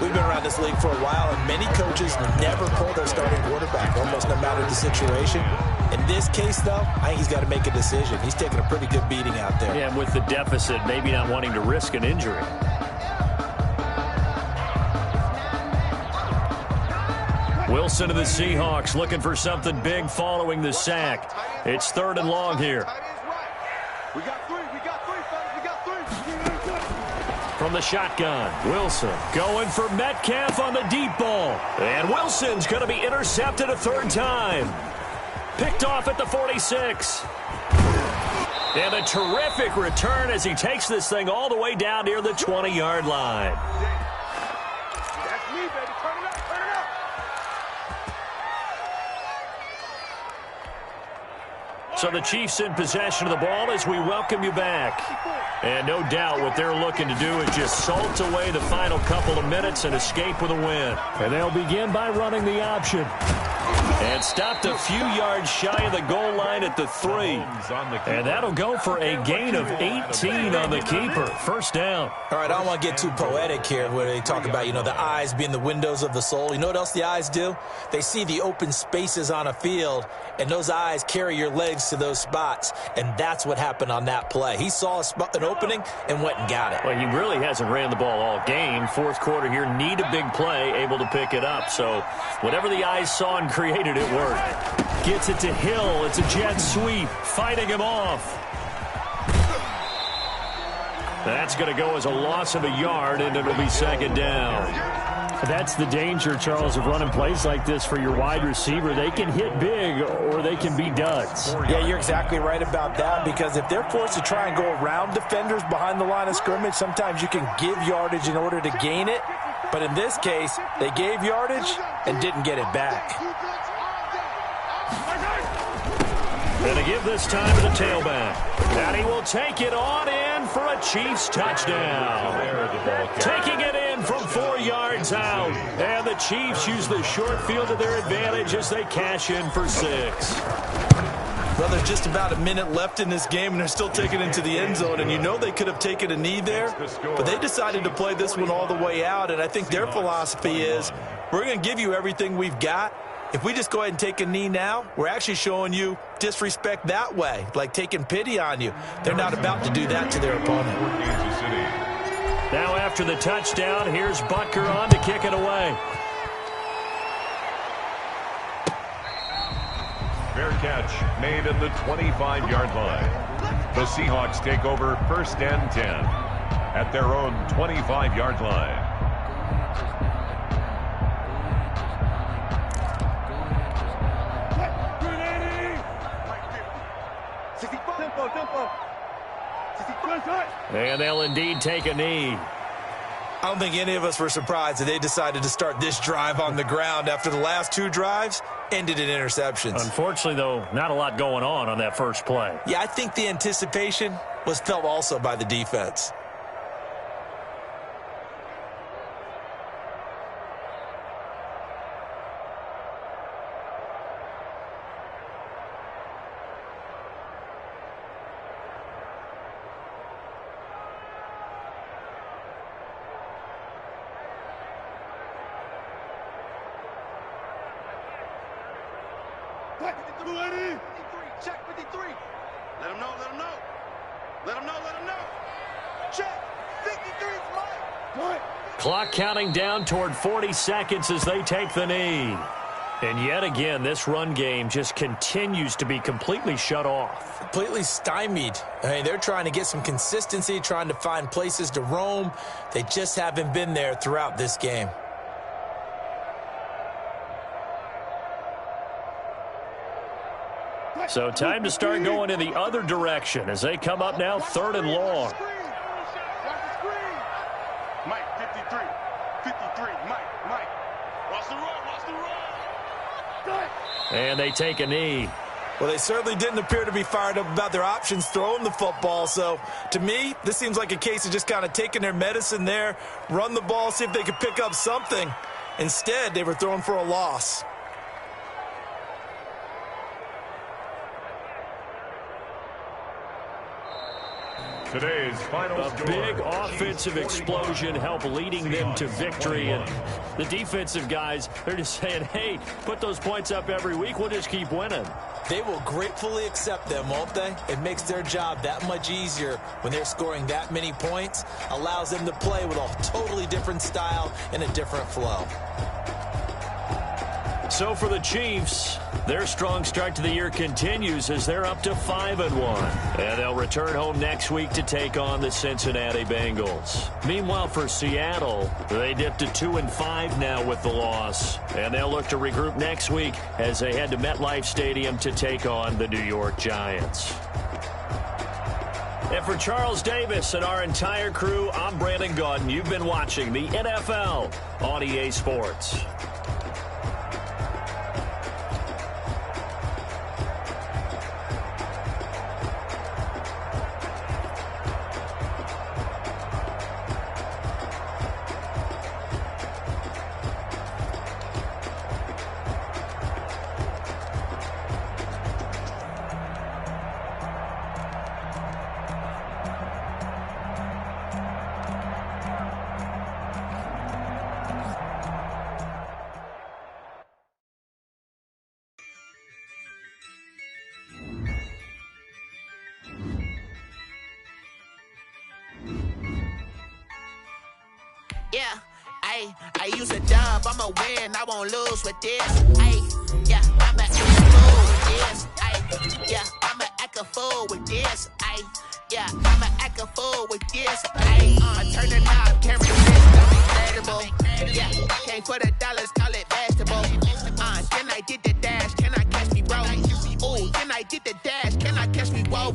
We've been around this league for a while, and many coaches never pull their starting quarterback, almost no matter the situation. In this case, though, I think he's got to make a decision. He's taking a pretty good beating out there. Yeah, and with the deficit, maybe not wanting to risk an injury. Wilson of the Seahawks looking for something big following the sack. It's 3rd and long here. We got three, fellas. We got three. From the shotgun, Wilson going for Metcalf on the deep ball. And Wilson's going to be intercepted a 3rd time. Picked off at the 46. And a terrific return as he takes this thing all the way down near the 20-yard line. That's me, baby. Turn it up. So the Chiefs in possession of the ball as we welcome you back. And no doubt what they're looking to do is just salt away the final couple of minutes and escape with a win. And they'll begin by running the option. And stopped a few yards shy of the goal line at the 3. And that'll go for a gain of 18 on the keeper. 1st down. All right, I don't want to get too poetic here where they talk about, the eyes being the windows of the soul. You know what else the eyes do? They see the open spaces on a field, and those eyes carry your legs to those spots. And that's what happened on that play. He saw an opening and went and got it. Well, he really hasn't ran the ball all game. 4th quarter here, need a big play, able to pick it up. So whatever the eyes saw and created, it worked. Gets it to Hill. It's a jet sweep. Fighting him off. That's going to go as a loss of a yard, and it'll be 2nd down. That's the danger, Charles, of running plays like this for your wide receiver. They can hit big or they can be duds. Yeah, you're exactly right about that, because if they're forced to try and go around defenders behind the line of scrimmage, sometimes you can give yardage in order to gain it. But in this case, they gave yardage and didn't get it back. And to give this time to the tailback. And he will take it on in for a Chiefs touchdown. Taking it in from 4 yards out. And the Chiefs use the short field to their advantage as they cash in for 6. Well, there's just about a minute left in this game, and they're still taking it into the end zone. And you know they could have taken a knee there, but they decided to play this one all the way out. And I think their philosophy is, we're going to give you everything we've got. If we just go ahead and take a knee now, we're actually showing you disrespect that way, like taking pity on you. They're not about to do that to their opponent. Now after the touchdown, here's Butker on to kick it away. Fair catch made at the 25-yard line. The Seahawks take over 1st and 10 at their own 25-yard line. And they'll indeed take a knee. I don't think any of us were surprised that they decided to start this drive on the ground after the last 2 drives ended in interceptions. Unfortunately, though, not a lot going on that first play. Yeah, I think the anticipation was felt also by the defense. Check 53. Let him know. Let him know. Check 53 is mine. Clock counting down toward 40 seconds as they take the knee. And yet again, this run game just continues to be completely shut off. Completely stymied. I mean, they're trying to get some consistency, trying to find places to roam. They just haven't been there throughout this game. So time to start going in the other direction as they come up now 3rd and long. Mike, 53. 53. Mike. Watch the run. And they take a knee. Well, they certainly didn't appear to be fired up about their options throwing the football. So, to me, this seems like a case of just kind of taking their medicine there, run the ball, see if they could pick up something. Instead, they were throwing for a loss. Today's final A big offensive explosion helped leading them to victory. And the defensive guys, they're just saying, hey, put those points up every week. We'll just keep winning. They will gratefully accept them, won't they? It makes their job that much easier when they're scoring that many points. Allows them to play with a totally different style and a different flow. So for the Chiefs, their strong start to the year continues as they're up to 5-1. And they'll return home next week to take on the Cincinnati Bengals. Meanwhile, for Seattle, they dipped to 2-5 now with the loss. And they'll look to regroup next week as they head to MetLife Stadium to take on the New York Giants. And for Charles Davis and our entire crew, I'm Brandon Gaudin. You've been watching the NFL on EA Sports. Yeah, I use a dub, I'ma win, I won't lose with this. Yeah, I'ma act a fool with this. Yeah, I'ma act a fool with this. Yeah, I'ma act a fool with this. I turn the knob, carry the wrist, I'm incredible. Yeah, came for the dollars, call it basketball. Then I did the dash, can I catch me, bro? Ooh, then I did the dash, can I catch me, whoa?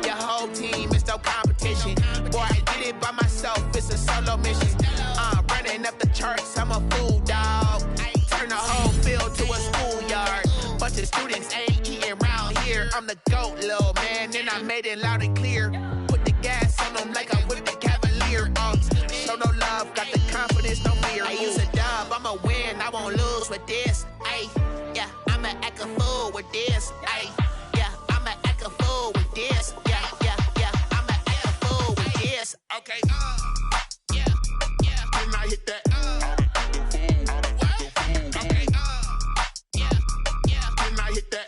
Your whole team is no competition. Boy, I did it by myself, it's a solo mission. Running up the charts, I'm a fool, dog. Turn the whole field to a schoolyard. Bunch of students ain't eating round here. I'm the GOAT, little man, and I made it loud and clear. Put the gas on them like I'm with the Cavalier. Show no love, got the confidence, no fear. I use a dub, I'ma win, I won't lose with this. Yeah, I'ma act a fool with this. Yeah, I'ma act a fool with this. Yeah, I'ma act a fool with this. Okay, yeah, can I hit that? Okay, yeah, can I hit that?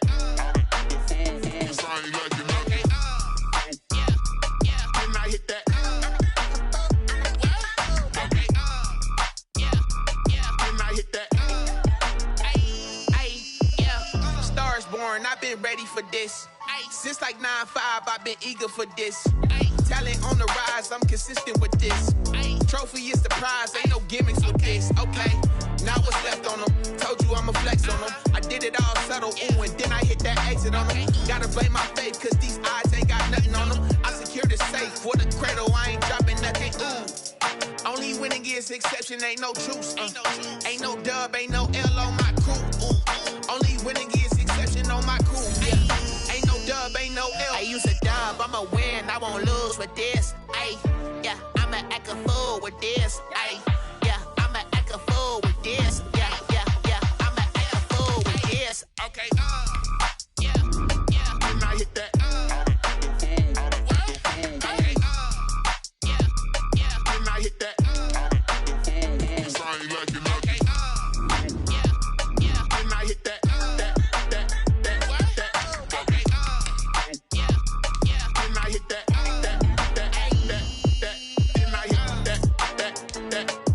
Can I hit that? Stars born, I've been ready for this. Since like 9-5, I've been eager for this. Talent on the rise, I'm consistent with this. Trophy is the prize, ain't no gimmicks with this. Okay, now what's left on them? Told you I'ma flex on them. I did it all subtle, ooh, and then I hit that exit on them. Gotta blame my faith, cause these odds ain't got nothing on them. I secured the safe for the cradle, I ain't dropping nothing, ooh. Only winning is exception, ain't no truce. Ain't no dub, ain't no L on my crew. Ooh. Only winning is exception on my crew. Yeah. Ain't no dub, ain't no L. I use a dub, I'ma win, I won't lose with this. Yeah, I'ma act a fool with this. Yeah, I'ma act a fool with this. Yeah, I'ma act a fool with this. Okay, yeah, can I hit that? Can I hit that? Can I hit that? Can I hit that?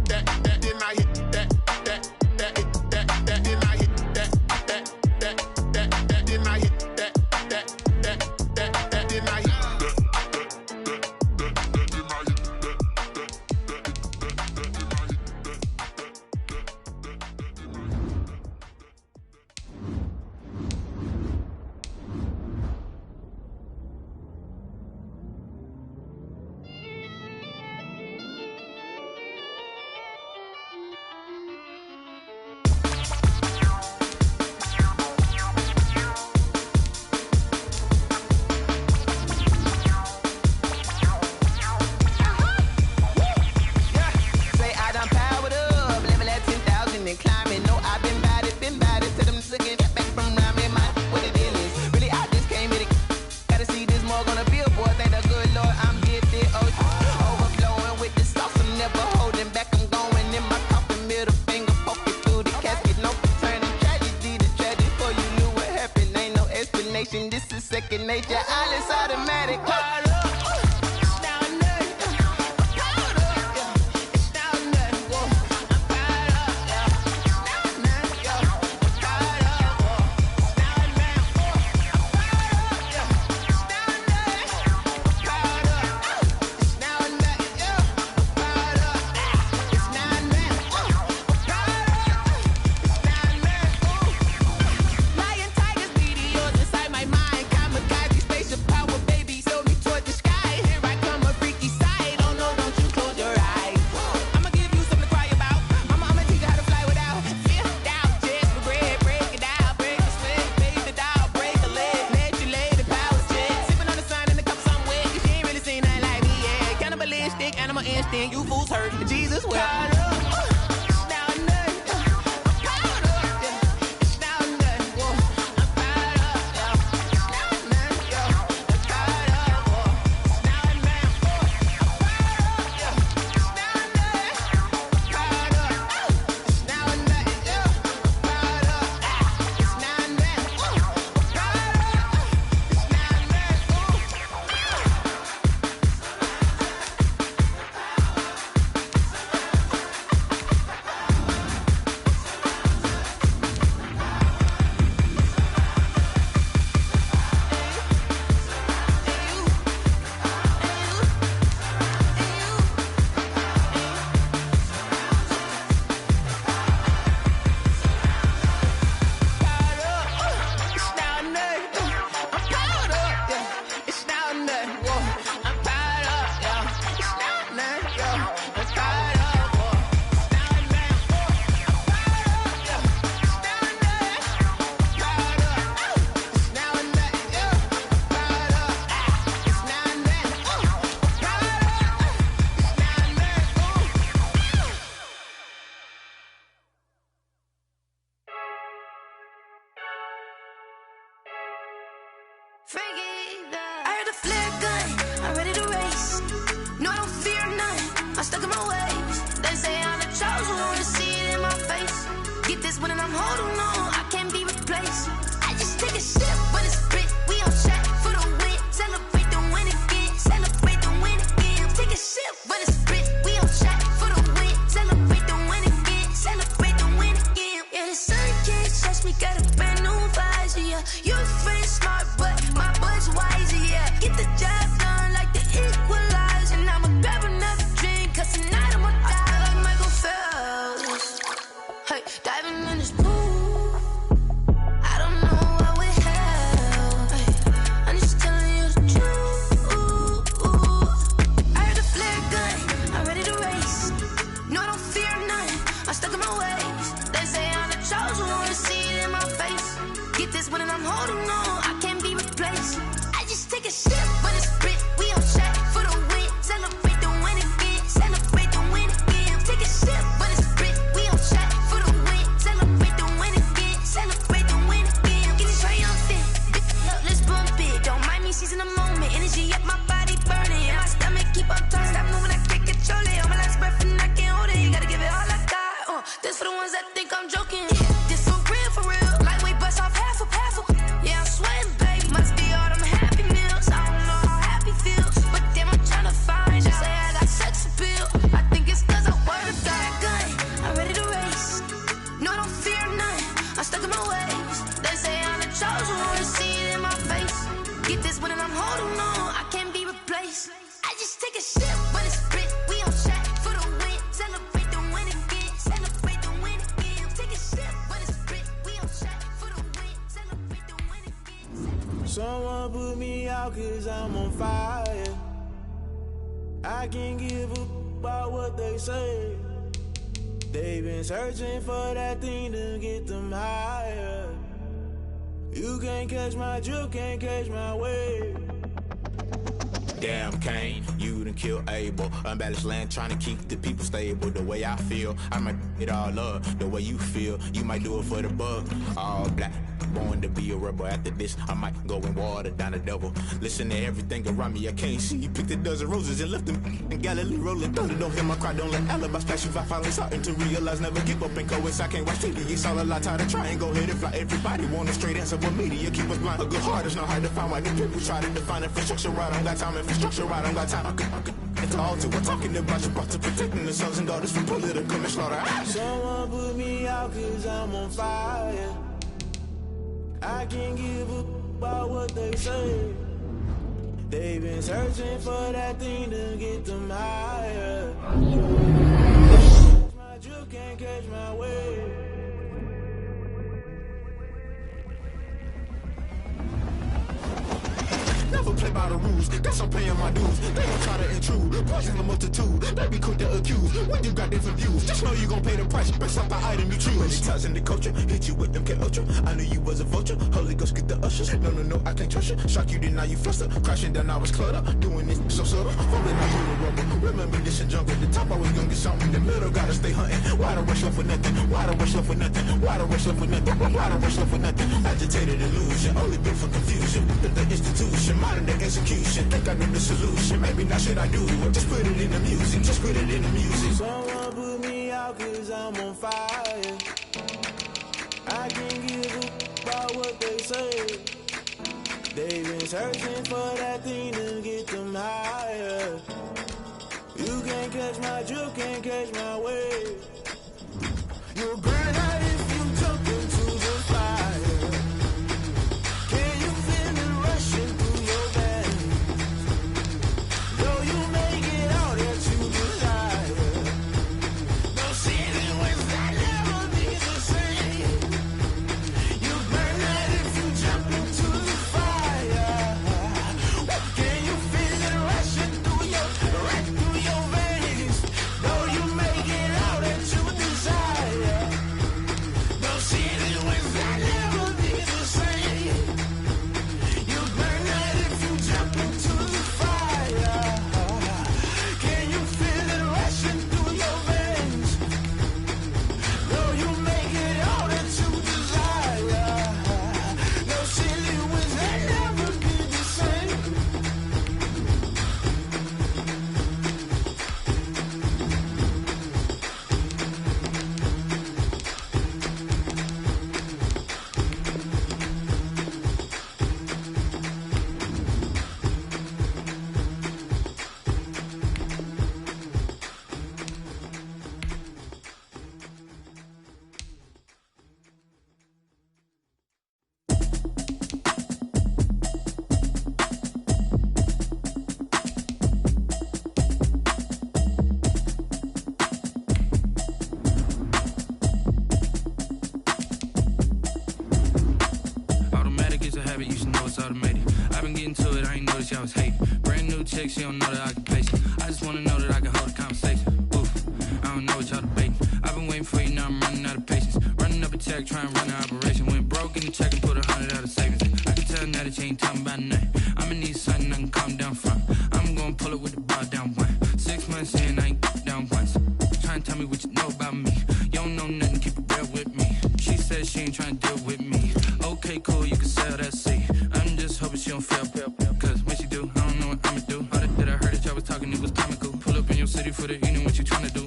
is second nature. All is automatic. You fools hurt. Jesus will. I heard a flare gun, I'm ready to race. No, I don't fear none, I'm stuck in my ways. They say I'm the chosen one, see it in my face. Get this one and I'm holding on, I can't be replaced. I just take a sip, but it's spit, we on track for the win. Celebrate the win again, celebrate the win again. Take a sip, but it's spit, we on track for the win. Celebrate the win again, celebrate the win again. Yeah, the sun can't touch me, got a brand new visor, yeah. Your friend's smart, but my bud's wiser, yeah. Get the job done like the equalizer. And I'ma grab another drink, cause tonight I'ma die like Michael Phelps. Hey, diving in this pool, I don't know what we have. Hey, I'm just telling you the truth. I heard a flare gun, I'm ready to race. No, I don't fear none, I'm stuck in my ways. They say I'm the chosen one, see it in my face. Get this one and I'm holding on, I can't be replaced. I just take a sip, but it's spit, we on track for the win. Celebrate the win again, celebrate the win again. Take a sip, but it's spit, we on track for the win. Celebrate the win again, celebrate the win again. Get it triumphant, look, let's bump it. Don't mind me seizing the moment, energy up my body burning. And my stomach keep up turning, stop moving, I can't control it. On my last breath and I can't hold it, you gotta give it all I got. This for the ones that think I'm joking. This for real, lightweight bust off half a. Yeah, I'm sweating, baby, must be all them happy meals. I don't know how happy feels, but damn, I'm tryna find you. Say I got sex appeal, I think it's cause I wear a gun. I'm ready to race, no, I don't fear none, I'm stuck in my ways. They say I'm the chosen one, see it in my face. Get this one and I'm holding on, I can't be replaced. I just take a sip, but it's spit, we on track for the win. Celebrate the win again, celebrate the win again. Take a sip, but it's spit, we on track for the win. Celebrate the win again. Someone put me out cause I'm on fire. I can't give a about what they say. They've been searching for that thing to get them higher. You can't catch my drift, can't catch my wave. Damn, Kane, you done kill Abel. Unbalanced land, trying to keep the people stable. The way I feel, I might it all up. The way you feel, you might do it for the bug. All black, born to be a rebel. After this, I might go and water down the devil. Listen to everything around me, I can't see. You picked a dozen roses and left them in Galilee rolling thunder. Don't hear my cry, don't let alibis pass you. I finally starting to realize, never give up and coincide. Can't watch TV, it's all a lot. Tired of trying, go ahead and fly. Everybody want a straight answer, but media keep us blind. A good heart is not hard to find. Why the people try to define infrastructure right? I don't got time, infrastructure right? I don't got time. It's all to we're talking about you, about to protecting the sons and daughters from political slaughter. Someone put me out cause I'm on fire. I can't give up about what they say. They've been searching for that thing to get them higher. My drip can't catch my wave. Never play by the rules, guess I'm paying my dues. They gon' try to intrude, poison the multitude. They be quick to accuse, when you got different views. Just know you gon' pay the price, based off the item you choose. Many times in the culture, hit you with them K-Ultra. I knew you was a vulture, Holy Ghost get the ushers. No, I can't trust you. Shock you, then now you fluster. Crashing down, I was cluttered. Doing this so subtle, falling out through the rubber. Remember this and jungle, the top always gonna get something. The middle gotta stay hunting. Why the rush left for nothing? Why the rush left for nothing? Why the rush left for nothing? Why the rush left for nothing? Agitated illusion, only built for confusion. The institution, modern day execution. Think I know the solution. Maybe not should I do it? Just put it in the music. Just put it in the music. Someone put me out cause I'm on fire. I can't give up about what they say. They've been searching for that thing to get them higher. You can't catch my drip, can't catch my wave. You'll burn out if you jump into the fire. Can you feel it rushing through your veins? Though you make it all that you desire. No city was that never be the same. You burn out if you jump into the fire. Can you feel it rushing through your veins? Though you make it all that you desire. No city was that never be the same. You burn out if you jump into the fire. Can you feel it rushing through your veins? Though you make it all that you desire. No city was that never be the same. Automatic is a habit, you should know it's automated. I've been getting to it, I ain't noticed y'all was hating. Brand new chick, she don't know the occupation. I just wanna know that I can hold a conversation. Oof, I don't know what y'all debating. I've been waiting for you, now I'm running out of patience. Running up a check, trying to run an operation. Went broke in the check and put 100 out of savings. I can tell now that you ain't talking about nothing. I'ma need something I can calm down from. I'm gonna pull it with the bar down one. 6 months in, I ain't down once. Trying to tell me what you know about me. You don't know nothing, keep it real with me. She said she ain't trying to deal with me. Okay, cool, you can sell that seat. I'm just hoping she don't fail. Cause when she do, I don't know what I'ma do. All that I heard that y'all was talking, it was comical. Pull up in your city for the evening, what you trying to do?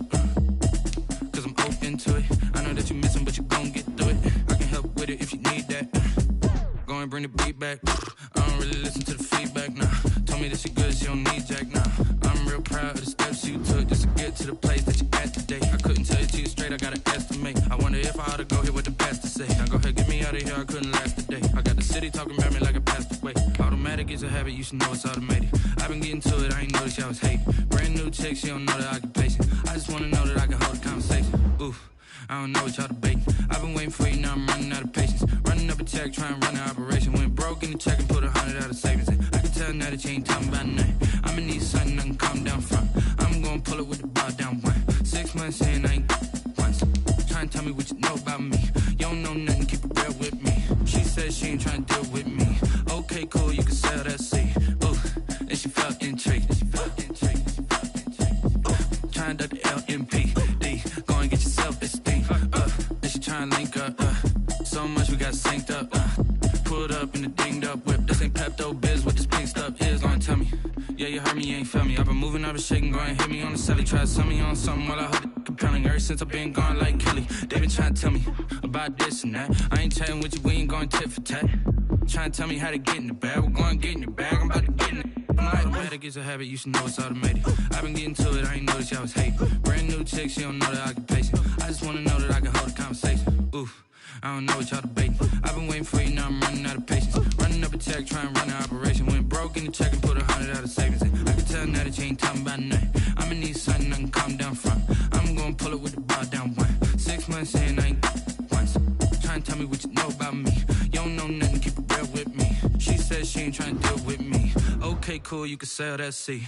Cause I'm open to it. I know that you missing, but you gon' get through it. I can help with it if you need that. Go and bring the beat back. I don't really listen to the feedback, nah. Told me that she good, she don't need jack, nah. I'm real proud of the steps you took just to get to the place that you at today. I couldn't tell you to you straight, I gotta estimate. I wonder if I ought to go here with the pastor say. Now go ahead, get me out of here, I couldn't last a day. I got the city talking about me like I passed away. Automatic is a habit, you should know it's automated. I've been getting to it, I ain't noticed y'all was hating. Brand new chick, she don't know the occupation. I just wanna know that I can hold a conversation. Oof, I don't know what y'all debating. I've been waiting for you, now I'm running out of patience. Running up a check, trying to run an operation. Went broke in the check and put 100 out of savings. I can tell now that you ain't talking about nothing. I'ma need something I can calm down from. I'm gonna pull it with the bar down one. 6 months in, I ain't once. Trying to tell me what you know about me. You don't know nothing, keep it real with me. She said she ain't trying to deal with me. Okay, cool, you can sell that seat. Ooh, and she felt in throw biz with this pink stuff is, gonna tell me. Yeah, you heard me, you ain't felt me. I've been moving, I've been shaking, go and hit me on the celly. Try to sell me on something while I hold it compelling. Ever since I've been gone like Kelly, they been trying to tell me about this and that. I ain't chatting with you, we ain't going tit for tat. Trying to tell me how to get in the bag, we're going to get in your bag, I'm about to get in it. I'm like, the way that gets a habit, you should know it's automated. I've been getting to it, I ain't noticed y'all was hating. Brand new chick, she don't know that I can pace it. I just wanna know that I can hold a conversation. Oof, I don't know what y'all debating. I've been waiting for you, now I'm running out of patience. Running up a check, trying to run an operation. Went broke in the check and put 100 out of savings in. I can tell now that you ain't talking about nothing. I'ma need something I can calm down from. I'm gonna pull it with the bar down one. 6 months in, I ain't once. Trying to tell me what you know about me. You don't know nothing, keep it real with me. She said she ain't trying to deal with me. Okay, cool, you can sell that seat.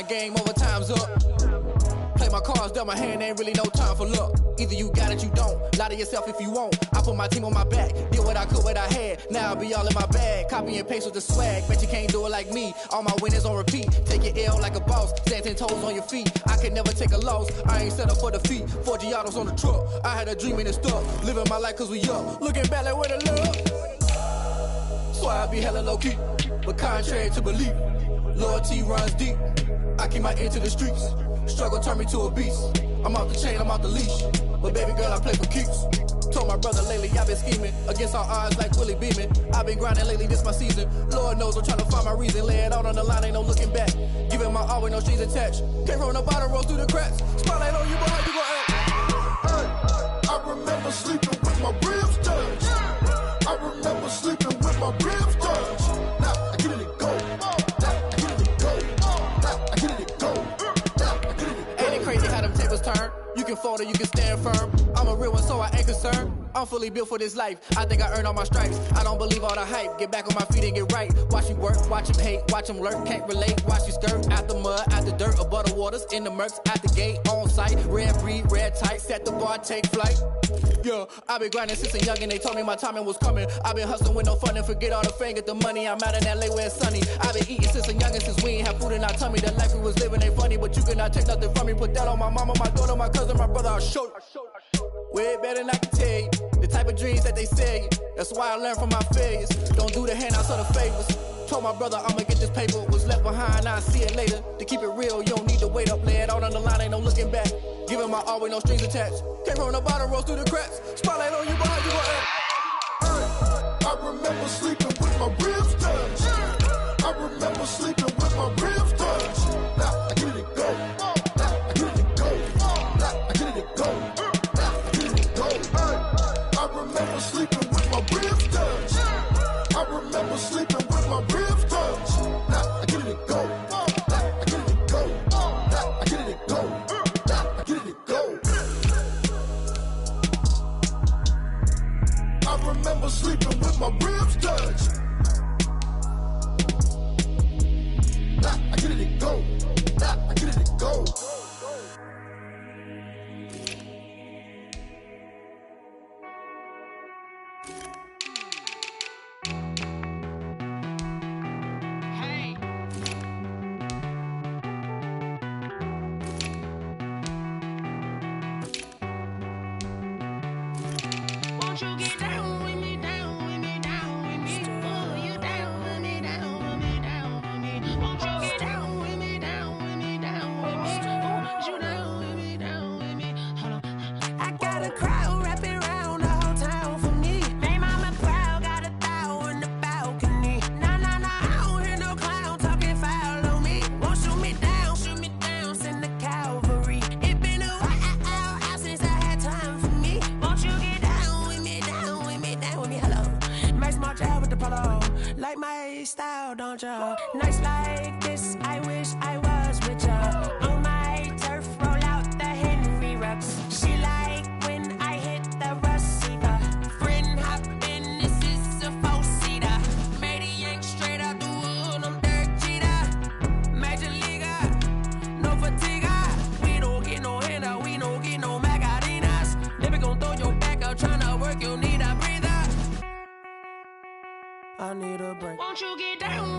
Game over, time's up. Play my cards dealt my hand, ain't really no time for luck. Either you got it, you don't. Lie to yourself if you won't. I put my team on my back, did what I could, what I had. Now I'll be all in my bag, copy and paste with the swag. Bet you can't do it like me. All my winners on repeat. Take your L like a boss, stand 10 toes on your feet. I can never take a loss, I ain't set up for defeat. 4 Giottos on the truck, I had a dream and it stuck. Living my life cause we up, looking back like where the love. So I be hella low key, but contrary to belief, loyalty runs deep. I keep my ear to the streets. Struggle turned me to a beast. I'm off the chain, I'm off the leash. But baby girl, I play for keeps. Told my brother lately, I've been scheming. Against all odds like Willie Beeman. I've been grinding lately, this my season. Lord knows I'm trying to find my reason. Lay it out on the line, ain't no looking back. Giving my all with no strings attached. Came from the bottom, roll through the cracks. Spotlight on you, boy, you gon' act. I remember sleeping with my ribs touched. I remember sleeping with my ribs touched. Now I get it and go. Turn. You can fold or you can stand firm. I'm a real one, so I ain't concerned. I'm fully built for this life. I think I earned all my stripes. I don't believe all the hype. Get back on my feet and get right. Watch you work, watch him hate, watch him lurk. Can't relate, watch you skirt. Out the mud, out the dirt, above the waters, in the murks, at the gate, on site. Red breed, red tight, set the bar, take flight. Yeah, I've been grinding since a young and they told me my timing was coming. I've been hustling with no fun and forget all the fame, get the money. I'm out in LA where it's sunny. I've been eating since a young and since we ain't have food in our tummy. The life we was living ain't funny, but you cannot take nothing from me. Put that on my mama, my daughter, my cousin, my brother, I'll show you. Way better than I can tell you. The type of dreams that they sell you. That's why I learned from my failures. Don't do the handouts or the favors. Told my brother I'ma get this paper. Was left behind, I'll see it later. To keep it real, you don't need to wait up. Lay it out on the line, ain't no looking back. Giving my all with no strings attached. Came from the bottom, rose through the cracks. Spotlight on you, boy, you gon' act. I remember sleeping with my ribs touched. I remember sleeping with my ribs touched. Now I get it and go. Now I get it and go. Now I get it and go. I remember sleeping with my ribs touched. I remember sleeping with my ribs touched. Now I get it and go. Now I get it and go. Now I get it and go. Now I get it and go. I remember sleeping with my ribs touched. Now I get it and go. Now I get it and go. Like my style, don't ya? Nights like this, I wish I was with ya. On my turf, roll out the Henry Rux. She like when I hit the receiver. I need a break. Won't you get down